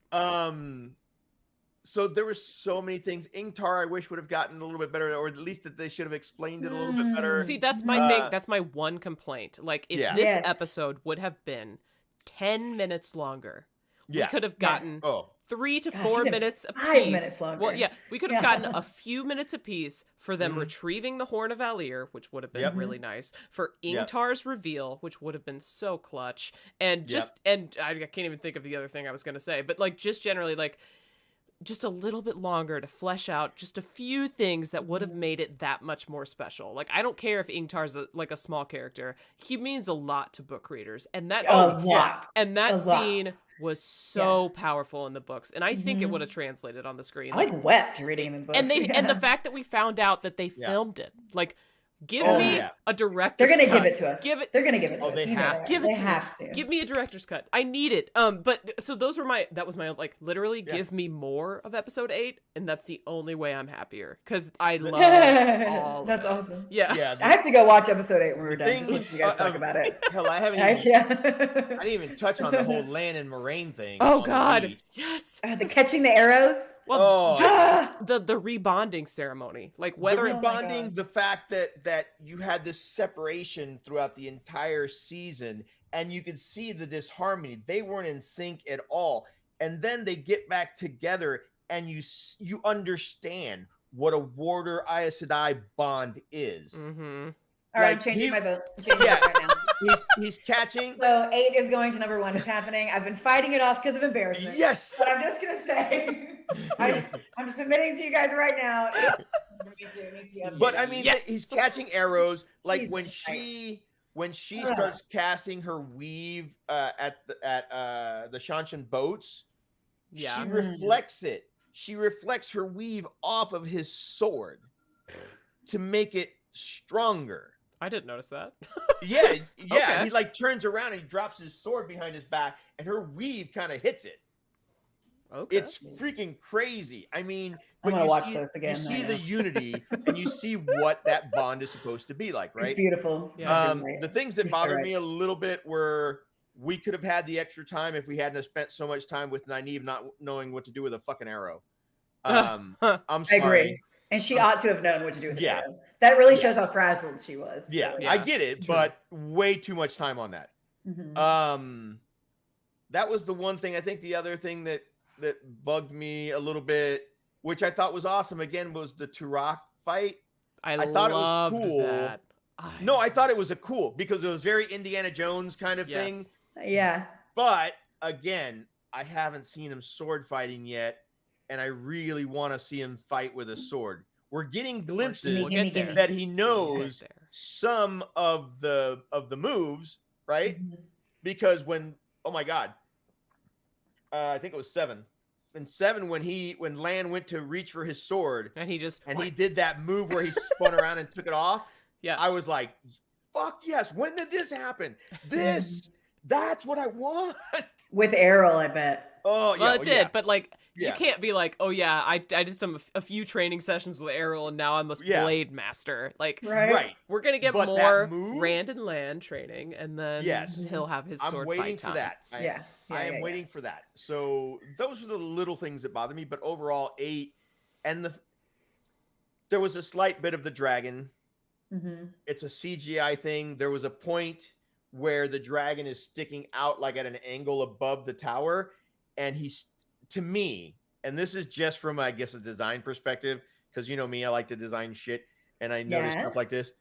So there were so many things. Ingtar, I wish would have gotten a little bit better, or at least that they should have explained it a little bit better. See, that's my thing. That's my one complaint. Like, if this episode would have been 10 minutes longer, we could have gotten 3 to 4 minutes apiece. 5 minutes longer. Well, we could have gotten a few minutes apiece for them retrieving the Horn of Valir, which would have been really nice. For Ingtar's reveal, which would have been so clutch, and and I can't even think of the other thing I was going to say, but like just generally like. Just a little bit longer to flesh out just a few things that would have made it that much more special. Like, I don't care if Ingtar's a small character. He means a lot to book readers. And that scene was so powerful in the books. And I think it would have translated on the screen. I wept reading the books. And the fact that we found out that they filmed it. Like, give me a director's cut. They're going to give it to us. They're going to give it to us. They have to. They have to. Give me a director's cut. I need it. But so that was my like literally give me more of episode 8, and that's the only way I'm happier because I love all. That's awesome. Yeah. I have to go watch episode 8 when we're done. Just listen to you guys talk about it. Hell, I didn't even touch on the whole Lan and Moraine thing. Oh God, yes. The catching the arrows. Well, just the rebonding ceremony, like whether the fact that you had this separation throughout the entire season, and you could see the disharmony. They weren't in sync at all, and then they get back together, and you understand what a Warder Aes Sedai bond is. Mm-hmm. All right, I'm changing my vote. I'm changing it right now. He's catching. So 8 is going to number 1. It's happening. I've been fighting it off because of embarrassment. Yes. But I'm just going to say, I'm submitting to you guys right now. Me too. But I mean, he's catching arrows. Like when she starts casting her weave at the Shanshan boats, she reflects it. She reflects her weave off of his sword to make it stronger. I didn't notice that. Yeah. Okay. He like turns around and he drops his sword behind his back, and her weave kind of hits it. Okay. It's freaking crazy. I mean, I'm gonna watch this again. You see the unity, and you see what that bond is supposed to be like, right? It's beautiful. Yeah. The things that bothered me a little bit were we could have had the extra time if we hadn't have spent so much time with Nynaeve not knowing what to do with a fucking arrow. I'm sorry. I agree. And she ought to have known what to do with it. Yeah. That really shows how frazzled she was. Yeah, really. I get it, but way too much time on that. That was the one thing. I think the other thing that bugged me a little bit, which I thought was awesome again, was the Turok fight. I thought it was cool. That. No, I thought it was cool because it was very Indiana Jones kind of thing. Yeah. But again, I haven't seen him sword fighting yet, and I really want to see him fight with a sword. We're getting glimpses that he knows some of the moves, right? Because when, oh my God, I think it was 7. In 7, when Lan went to reach for his sword, and he did that move where he spun around and took it off. Yeah, I was like, "Fuck yes!" When did this happen? That's what I want. With Errol, I bet. Oh, yeah, well, it did, yeah. but like, you can't be like, "Oh yeah, I did a few training sessions with Errol, and now I'm a blade master." Like, right? We're gonna get more Rand and Lan training, and then he'll have his sword fight time. I'm waiting for that. I am waiting for that. So those are the little things that bother me, but overall, 8 and there was a slight bit of the dragon. It's a CGI thing. There was a point where the dragon is sticking out like at an angle above the tower, and he's, to me, and this is just from, I guess, a design perspective, because you know me, I like to design shit, and I notice stuff like this.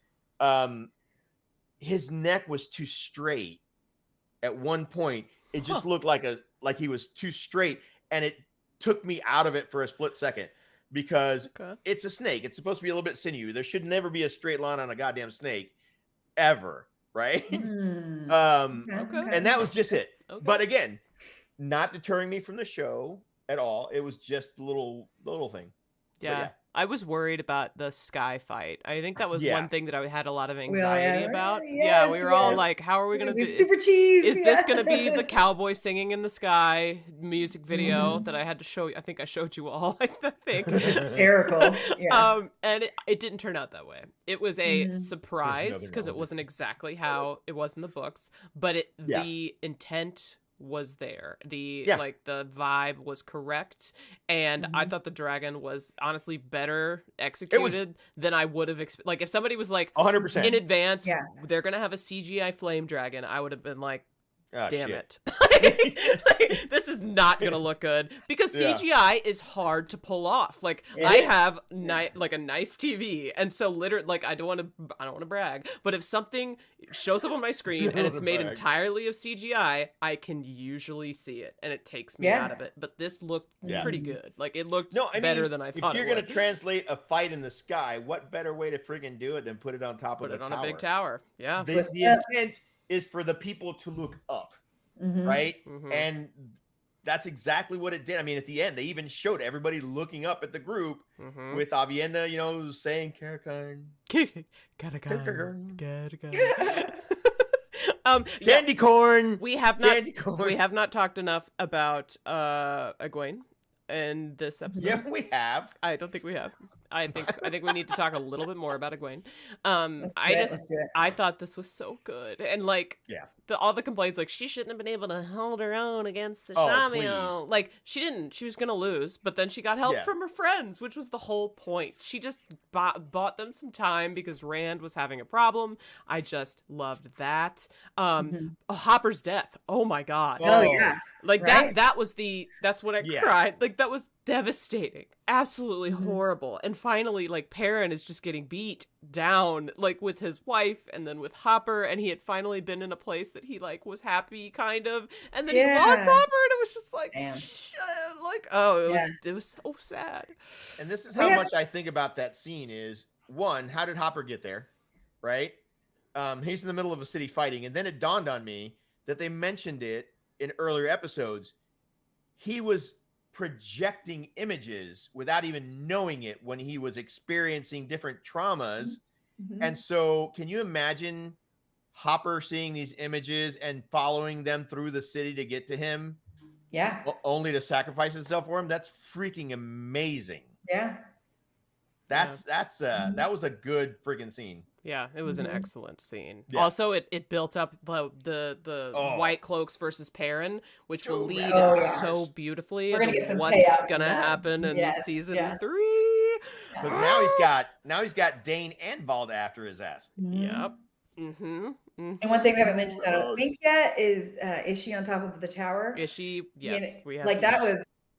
His neck was too straight at one point. It just looked like he was too straight, and it took me out of it for a split second. Because it's a snake. It's supposed to be a little bit sinewy. There should never be a straight line on a goddamn snake. Ever. Right? And that was just it. But again, not deterring me from the show at all. It was just a little thing. Yeah. I was worried about the sky fight. I think that was one thing that I had a lot of anxiety about. We were all like, how are we going to do super cheese? Is this going to be the cowboy singing in the sky music video that I had to show you? I think I showed you all, I think. It was hysterical. And it didn't turn out that way. It was a surprise because it wasn't exactly how it was in the books, but the intent was there. The vibe was correct, and I thought the dragon was honestly better executed than I would have expected. Like, if somebody was like 100% in advance, they're gonna have a CGI flame dragon, I would have been like, damn it. This is not gonna look good, because CGI is hard to pull off. Like, I have a nice TV, and so literally, like, I don't want to brag, but if something shows up on my screen and it's made entirely of CGI, I can usually see it, and it takes me out of it. But this looked pretty good. Like, it looked better than I thought. If you're gonna translate a fight in the sky, what better way to friggin' do it than put it on top of a tower? Put it on a big tower. Yeah. The intent is for the people to look up. Right? And that's exactly what it did. I mean, at the end, they even showed everybody looking up at the group with Avienda, saying Karakan. Candy corn. We have not talked enough about Egwene in this episode. Yeah, we have. I don't think we have. I think we need to talk a little bit more about Egwene. I thought this was so good, and like all the complaints, like, she shouldn't have been able to hold her own against the Shamio. Like, she didn't. She was gonna lose, but then she got help from her friends, which was the whole point. She just bought them some time because Rand was having a problem. I just loved that. Hopper's death. Oh my God. Like that's when I cried. Like, that was devastating, absolutely horrible. And finally, like, Perrin is just getting beat down, like, with his wife and then with Hopper, and he had finally been in a place that he like was happy, kind of, and then he lost Hopper, and it was just like, it was so sad. And this is how much I think about that scene is, one, how did Hopper get there? Right? He's in the middle of a city fighting, and then it dawned on me that they mentioned it in earlier episodes. He was projecting images without even knowing it when he was experiencing different traumas. And so can you imagine Hopper seeing these images and following them through the city to get to him? Only to sacrifice himself for him? That's freaking amazing. That was a good freaking scene. Yeah, it was an excellent scene. Yeah. Also, it built up the White Cloaks versus Perrin, which will lead so beautifully We're gonna into get some what's payoff gonna from that. happen in Yes, season 3. Because now he's got Dane and Valda after his ass. Yep. Mm-hmm. And one thing we haven't mentioned, I don't think yet, is she on top of the tower? Is she? Yes, we have. Like that was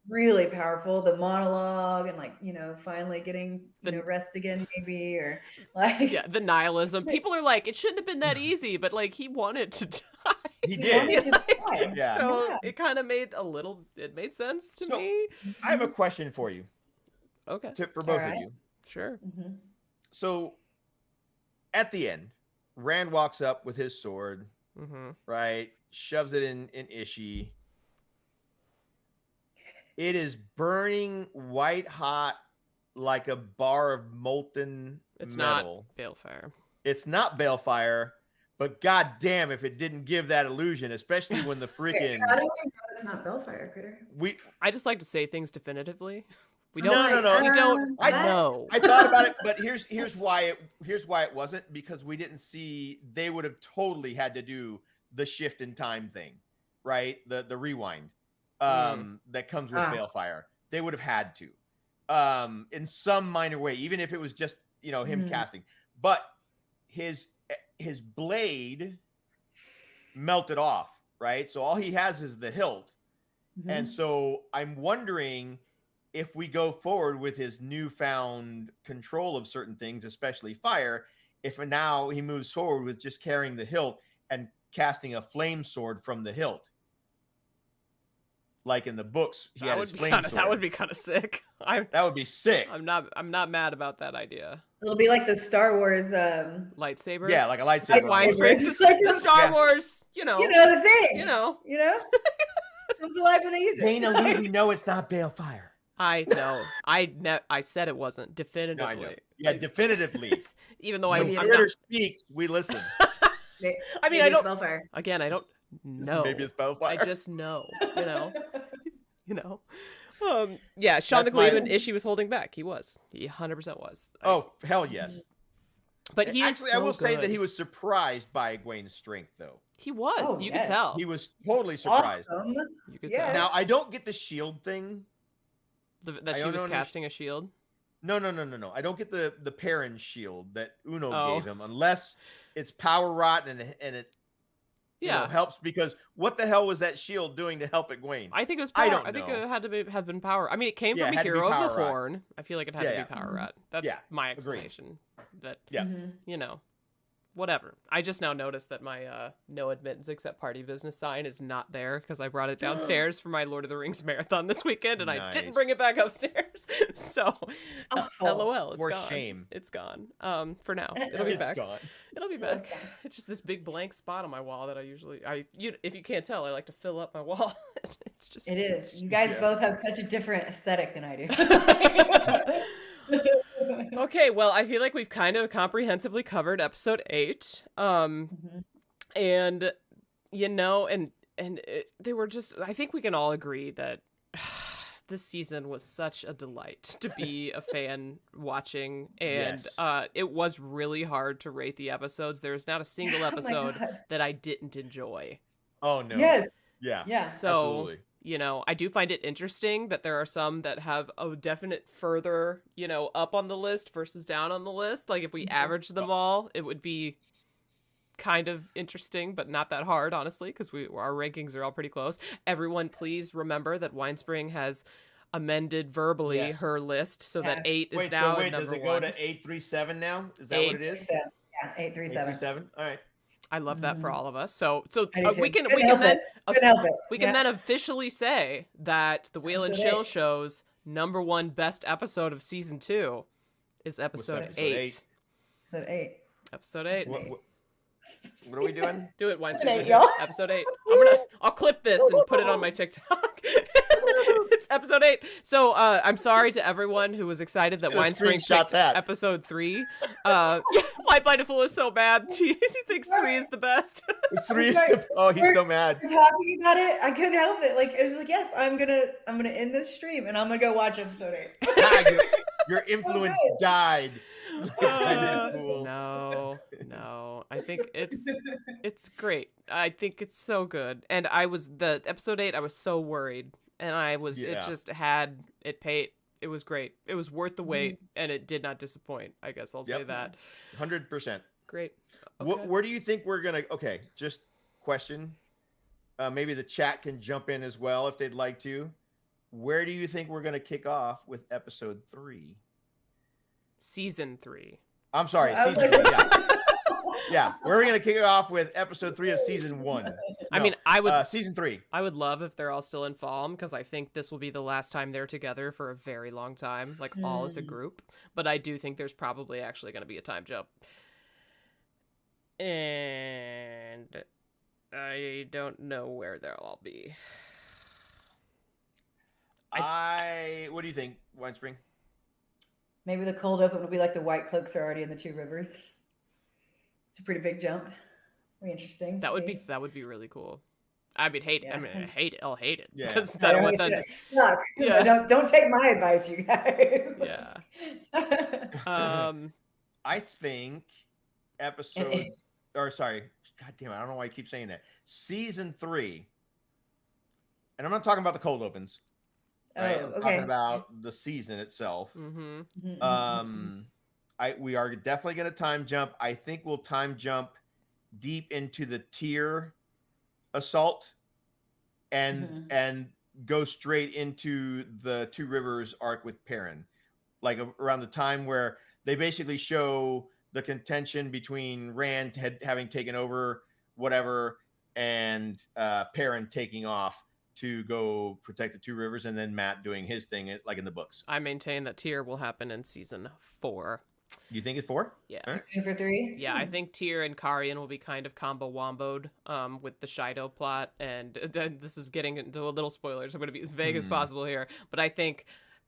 really powerful. The monologue and like finally getting rest again, maybe, or like the nihilism. People are like, it shouldn't have been that easy, but like he wanted to die. He did. Yeah. So it kind of made it made sense to me. I have a question for you. Okay. For both of you. Sure. Mm-hmm. So at the end, Rand walks up with his sword, right? Shoves it in Ishii. It is burning white hot like a bar of molten metal. Not balefire. It's not balefire, but god damn if it didn't give that illusion, especially when the freaking How do we know it's not balefire, Critter? I just like to say things definitively. We No. We don't. I know. I thought about it, but here's why it wasn't, because we didn't see. They would have totally had to do the shift in time thing, right? The rewind that comes with balefire. They would have had to, in some minor way, even if it was just him casting. But his blade melted off, right? So all he has is the hilt, and so I'm wondering, if we go forward with his newfound control of certain things, especially fire, if now he moves forward with just carrying the hilt and casting a flame sword from the hilt. Like in the books, he had his flame sword. That would be kind of sick. That would be sick. I'm not mad about that idea. It'll be like the Star Wars lightsaber. Yeah, like a lightsaber. Just like the Star Wars, the thing. Comes alive when they use it. Dana Lee, we know it's not balefire. I know. I said it wasn't definitively. No, I know. Yeah, definitively. Even though when Critter speaks, we listen. I mean, I don't. Again, I don't know. Maybe it's balefire. I just know. Yeah, Sean the Gleeman, Ishii was holding back. He was. He 100% was. Oh hell yes. But he actually, is so I will say good. that he was surprised by Egwene's strength, though. He was. You could tell. He was totally surprised. Awesome. You could tell. Now I don't get the shield thing. That she was casting a shield? No. I don't get the Perrin shield that Uno gave him, unless it's power rot and it helps, because what the hell was that shield doing to help Egwene? I think it was power. I don't know. I think it had to have been power. I mean, it came from a hero of the Horn. I feel like it had to be power rot. That's my explanation. That whatever. I just now noticed that my no admittance except party business sign is not there because I brought it downstairs for my Lord of the Rings marathon this weekend, and I didn't bring it back upstairs. So, LOL, it's gone. Shame. It's gone. For now, it'll be back. Gone. It'll be back. It's just this big blank spot on my wall that if you can't tell, I like to fill up my wall. It's just. It is. You guys both have such a different aesthetic than I do. Okay, well, I feel like we've kind of comprehensively covered episode 8. And they were just, I think we can all agree that this season was such a delight to be a fan watching, and it was really hard to rate the episodes. There's not a single episode that I didn't enjoy. Oh no. Yes. Yeah. So absolutely. I do find it interesting that there are some that have a definite further, up on the list versus down on the list. Like if we average them all, it would be kind of interesting, but not that hard, honestly, because our rankings are all pretty close. Everyone, please remember that Winespring has amended verbally her list so that 8 is now number 1. Does it go to 837 now? Is that what it is? Yeah, 837. 837. All right. I love that for all of us. So we can then officially say that the Wheel and Chill Show's number 1 best episode of season 2 is episode 8. Episode 8. What are we doing? Do it, Weinstein. Episode 8. I'll clip this and put it on my TikTok. It's episode 8. So I'm sorry to everyone who was excited that Winespring picked episode 3. White Blinded Fool is so bad. He thinks 3 is the best. 3 is he's so mad. Talking about it, I couldn't help it. Like it was like, yes, I'm gonna end this stream and I'm gonna go watch episode 8. Your influence died. No. I think it's great. I think it's so good. And the episode 8, I was so worried, and it just had it paid. It was great. It was worth the wait, and it did not disappoint. I guess I'll say that. 100%. Great. Okay. Where do you think we're gonna? Okay, just question. Maybe the chat can jump in as well if they'd like to. Where do you think we're gonna kick off with episode 3? Season 3. I'm sorry, season 3. Yeah, we're gonna kick it off with episode 3 of season 1. No, I mean, I would season 3. I would love if they're all still in Falm, because I think this will be the last time they're together for a very long time, like all as a group. But I do think there's probably actually going to be a time jump, and I don't know where they'll all be. What do you think, Winespring? Maybe the cold open will be like the White Cloaks are already in the Two Rivers. It's a pretty big jump. Very interesting. That would be really cool. I mean, I'll hate it. Yeah. Because I don't want that to suck. Yeah. Don't take my advice, you guys. Yeah. I think episode, or sorry, God damn it, I don't know why I keep saying that. Season 3, and I'm not talking about the cold opens. Right? I'm talking about the season itself. We are definitely going to time jump. I think we'll time jump deep into the Tyr assault, and go straight into the Two Rivers arc with Perrin, like around the time where they basically show the contention between Rand having taken over whatever, and Perrin taking off to go protect the Two Rivers, and then Matt doing his thing like in the books. I maintain that Tyr will happen in season 4. You think it's 4? Yeah. Right. For 3? Yeah, I think Tyr and Carian will be kind of combo womboed with the Shido plot, and this is getting into a little spoilers. I'm going to be as vague as possible here, but I think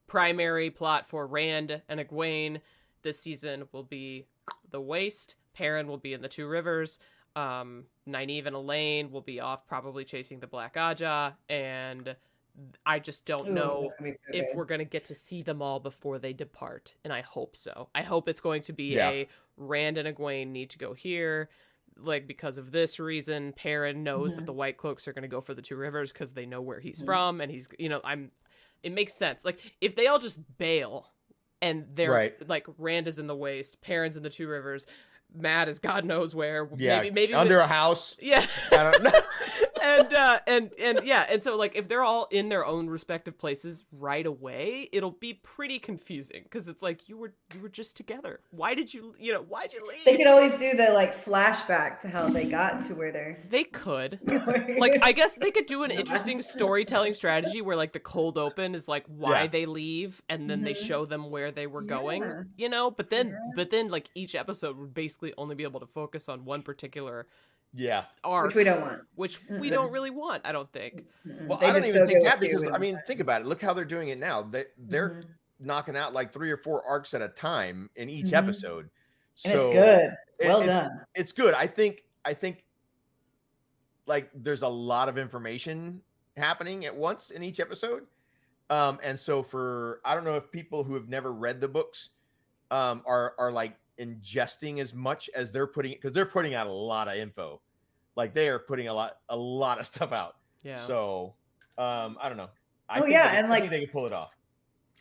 primary plot for Rand and Egwene this season will be the Waste. Perrin will be in the Two Rivers. Nynaeve and Elaine will be off probably chasing the Black Aja, and I just don't know if we're going to get to see them all before they depart, and I hope so. I hope it's going to be a Rand and Egwene need to go here, like because of this reason. Perrin knows that the White Cloaks are going to go for the Two Rivers because they know where he's from, and he's, it makes sense. Like if they all just bail and they're like Rand is in the Waste, Perrin's in the Two Rivers, Matt is God knows where. Yeah, maybe under a house. Yeah. I don't know. and so like if they're all in their own respective places right away, it'll be pretty confusing because it's like you were just together. Why'd you leave? They could always do the like flashback to how they got to where they could. Like I guess they could do an interesting storytelling strategy where like the cold open is like why they leave, and then they show them where they were going, but then like each episode would basically only be able to focus on one particular arc, which we don't want. Which we don't really want, I don't think. Well, I don't even think that, because I mean, think about it. Look how they're doing it now. They're knocking out like 3 or 4 arcs at a time in each episode. And it's good. Well done. It's good. I think like there's a lot of information happening at once in each episode. And so I don't know if people who have never read the books are like ingesting as much as they're putting out a lot of info. Like they are putting a lot of stuff out. Yeah. So I don't know. I think they can pull it off.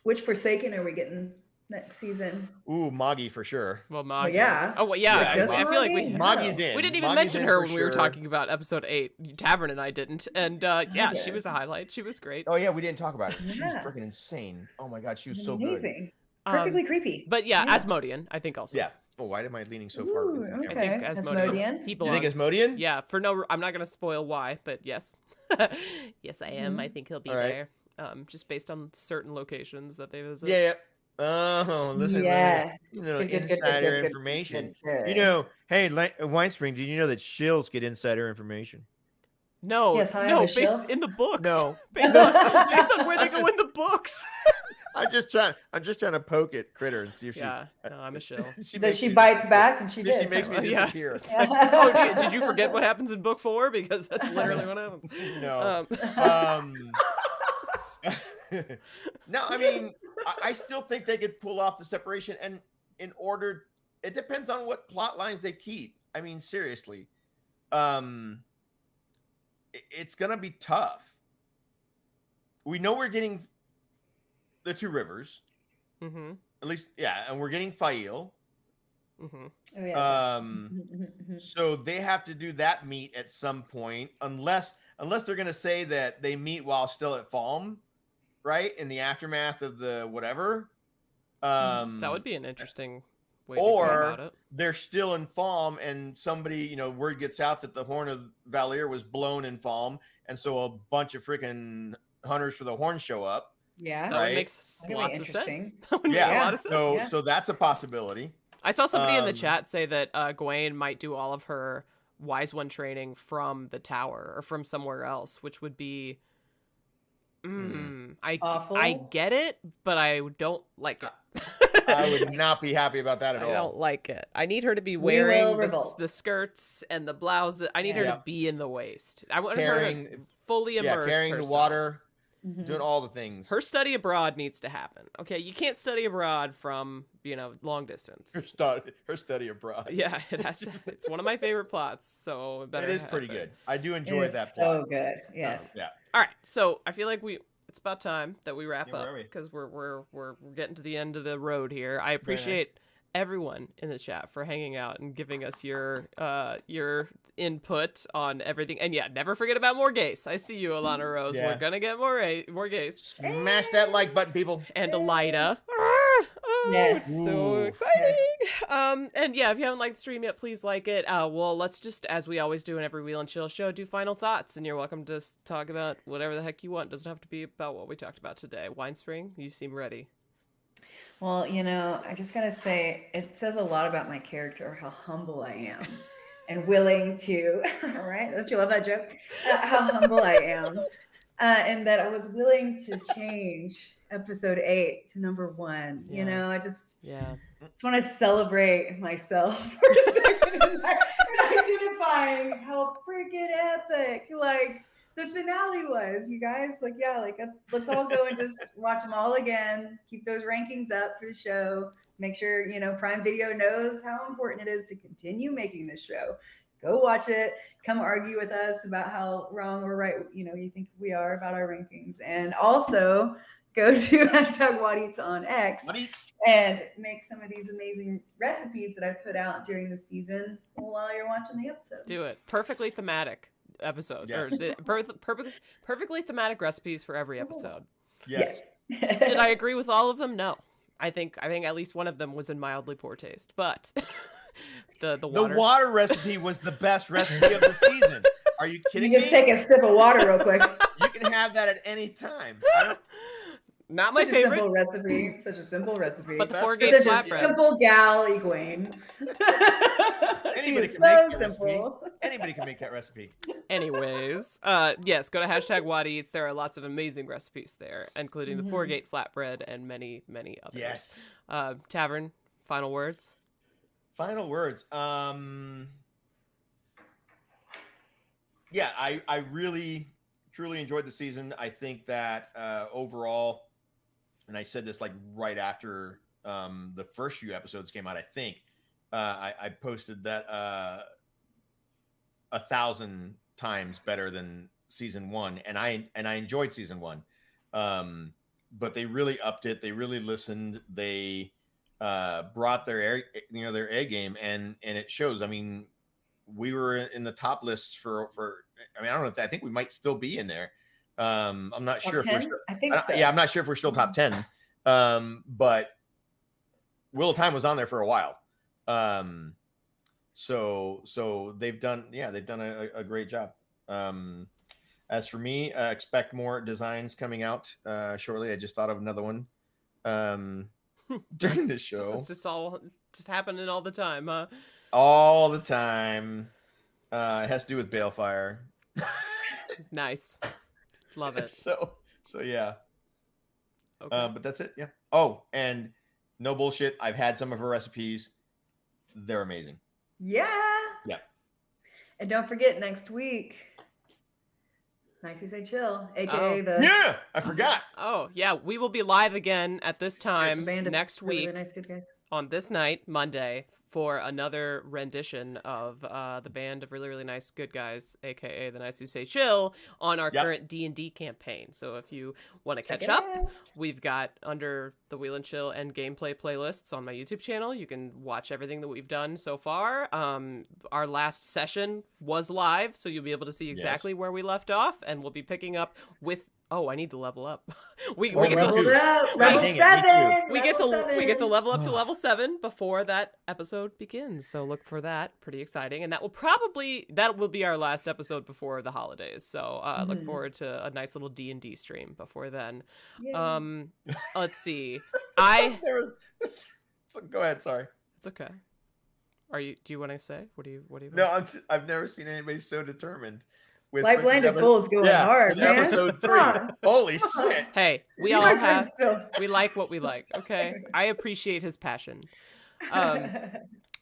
Which Forsaken are we getting next season? Ooh, Moggy for sure. Well, Moggy. Oh, yeah. Oh, well, yeah. I feel like Moggy's in. We didn't even mention her when we were talking about episode 8. Tavern and I didn't. And she was a highlight. She was great. Oh yeah, we didn't talk about it. She was freaking insane. Oh my god, she was so amazing. Good. Perfectly creepy. But Asmodean, I think also. Yeah. Oh, why am I leaning so far? Okay. I think Asmodean. He belongs. You think Asmodean? Yeah. I'm not going to spoil why, but yes. Yes, I am. I think he'll be there. Just based on certain locations that they visit. Yeah. Oh, listen. Yes. Insider information. Good. Hey, Winespring, did you know that shills get insider information? No. Yes, based in the books. No. based on where they go in the books. I'm just trying to poke at Kritter and see if no, I'm a shill. she bites back, and she did. She makes me disappear. Like, did you forget what happens in book 4? Because that's literally what happens. No. No, I mean, I still think they could pull off the separation, and it depends on what plot lines they keep. I mean, seriously, it's gonna be tough. We know we're getting the two rivers, Mm-hmm. at least, yeah, and we're getting Fail. Mm-hmm. Oh, yeah. So they have to do that meet at some point, unless they're gonna say that they meet while still at Falm, right? In the aftermath of the whatever. That would be an interesting way to go Or about it. they're still in Falm, and somebody, word gets out that the Horn of Valir was blown in Falm, and so a bunch of freaking hunters for the Horn show up. Yeah. That would Right? make That'd be lots of sense. interesting. That would make a lot of sense. So Yeah. so that's a possibility. I saw somebody in the chat say that Gawain might do all of her Wise One training from the tower or from somewhere else, which would be. Awful. I get it, but I don't like it. I would not be happy about that at I all. don't like it. I need her to be We will wearing revolt. the skirts and the blouses. I need her Yeah. to be in the waist. I want her to Carrying, fully immerse carrying the herself. water, Mhm. doing all the things. Her study abroad needs to happen. Okay, you can't study abroad from, long distance. Her study abroad. Yeah, it has to. It's one of my favorite plots, so it better It is pretty happen. good. I do It enjoy is that so plot. good. Yes. Yeah. All right, so I feel like it's about time that we wrap Yeah, where up are we? because we're getting to the end of the road here. I appreciate everyone in the chat for hanging out and giving us your input on everything. And yeah, never forget about Morghese. I see you, Alana Rose. Yeah. We're gonna get Morghese Smash that like button, people. and Elida. Yes. It's so Ooh. exciting. And yeah, if you haven't liked the stream yet, please like it. Well, let's just, as we always do in every Wheel and Chill show, do final thoughts. And you're welcome to talk about whatever the heck you want. Doesn't have to be about what we talked about today. Winespring, you seem ready. Well, I just gotta say, it says a lot about my character, how humble I am, and willing to. All right, don't you love that joke? How humble I am, and that I was willing to change episode 8 to number 1. Yeah. I just Yeah. want to celebrate myself for a second and identifying how freaking epic the finale was, you guys. Let's all go and just watch them all again. Keep those rankings up for the show. Make sure, Prime Video knows how important it is to continue making this show. Go watch it. Come argue with us about how wrong or right, you think we are about our rankings. And also go to #WhatEats on X and make some of these amazing recipes that I put out during the season while you're watching the episodes. Do it. Perfectly thematic episode. Yes. Or perfectly thematic recipes for every episode. Yes. Did I agree with all of them? No. I think at least one of them was in mildly poor taste. But the The water. water recipe was the best recipe of the season. Are you You kidding just me? take a sip of water real quick. You can have that at any time. Not my Such favorite. a simple recipe. Such a simple recipe. But the That's 4-gate Such a flatbread. simple gal, Egwene. She Anybody was can make so that simple. Anybody can make that recipe. Anyways, yes, go to #WhatEats. There are lots of amazing recipes there, including the 4-gate flatbread and many, many others. Yes. Tavern, final words. Final words. Yeah, I really truly enjoyed the season. I think that overall, and I said this right after the first few episodes came out, I think I posted that 1,000 times better than season 1, and I enjoyed season 1. But they really upped it. They really listened. They brought their A game, and it shows. I mean, we were in the top lists for I don't know if I think we might still be in there. I'm not Top sure if 10? we're still, I think so. yeah, I'm not sure if we're still top 10. But Wheel of Time was on there for a while. So they've done a great job. As for me, expect more designs coming out shortly. I just thought of another one during the show. It's just happening all the time, huh? All the time. It has to do with Balefire. Nice. Love it. So yeah. Okay. But that's it. Yeah. Oh, and no bullshit. I've had some of her recipes. They're amazing. Yeah. Yeah. And don't forget, next week, Nice You Say Chill, aka the Yeah, I forgot. Oh, yeah, we will be live again at this time band of next really week nice good guys. on this night, Monday, for another rendition of the band of really, really nice good guys, aka the Knights Who Say Chill, on our current D&D campaign. So if you want to catch up, we've got under the Wheel and Chill and gameplay playlists on my YouTube channel. You can watch everything that we've done so far. Our last session was live, so you'll be able to see exactly where we left off, and we'll be picking up with... Oh, I need to level up. we get to level 7. We get to level up to level 7 before that episode begins. So look for that. Pretty exciting, and that will be our last episode before the holidays. So look forward to a nice little D&D stream before then. Yay. Let's see. Go ahead. Sorry. It's okay. Do you want to say? What do you? No, I've never seen anybody so determined. Like Blended Fools going hard, man. Episode 3. Holy shit. Hey, we like what we like, okay? I appreciate his passion.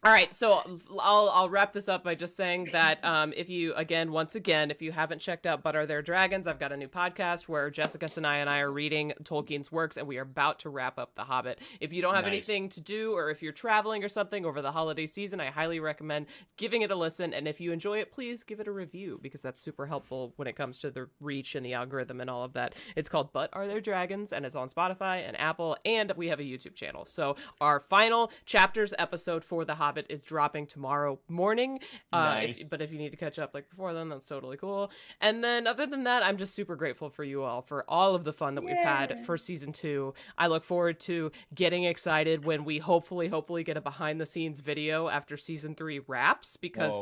All right, so I'll wrap this up by just saying that if you haven't checked out But Are There Dragons, I've got a new podcast where Jessica Sedai and I are reading Tolkien's works, and we are about to wrap up The Hobbit. If you don't have anything to do, or if you're traveling or something over the holiday season, I highly recommend giving it a listen, and if you enjoy it, please give it a review, because that's super helpful when it comes to the reach and the algorithm and all of that. It's called But Are There Dragons, and it's on Spotify and Apple, and we have a YouTube channel. So our final chapters episode for The Hobbit is dropping tomorrow morning. But if you need to catch up before then, that's totally cool. And then other than that, I'm just super grateful for you all for all of the fun that we've had for season 2. I look forward to getting excited when we hopefully get a behind the scenes video after season 3 wraps, because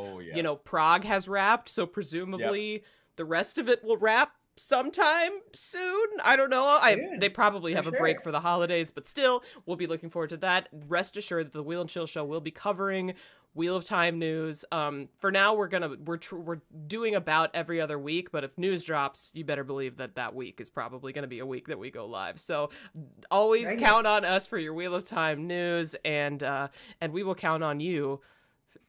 Prague has wrapped, so presumably the rest of it will wrap sometime soon. I don't know. They probably have a break for the holidays, but still, we'll be looking forward to that. Rest assured that the Wheel and Chill show will be covering Wheel of Time news. For now, we're doing about every other week, but if news drops, you better believe that week is probably going to be a week that we go live. So always count on us for your Wheel of Time news, and we will count on you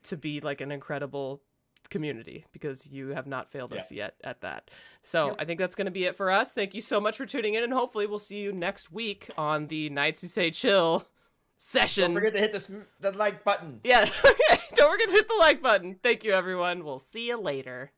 to be an incredible community, because you have not failed us yet at that. So I think that's going to be it for us. Thank you so much for tuning in, and hopefully we'll see you next week on the Knights Who Say Chill session. Don't forget to hit the like button. Yeah. Don't forget to hit the like button. Thank you, everyone. We'll see you later.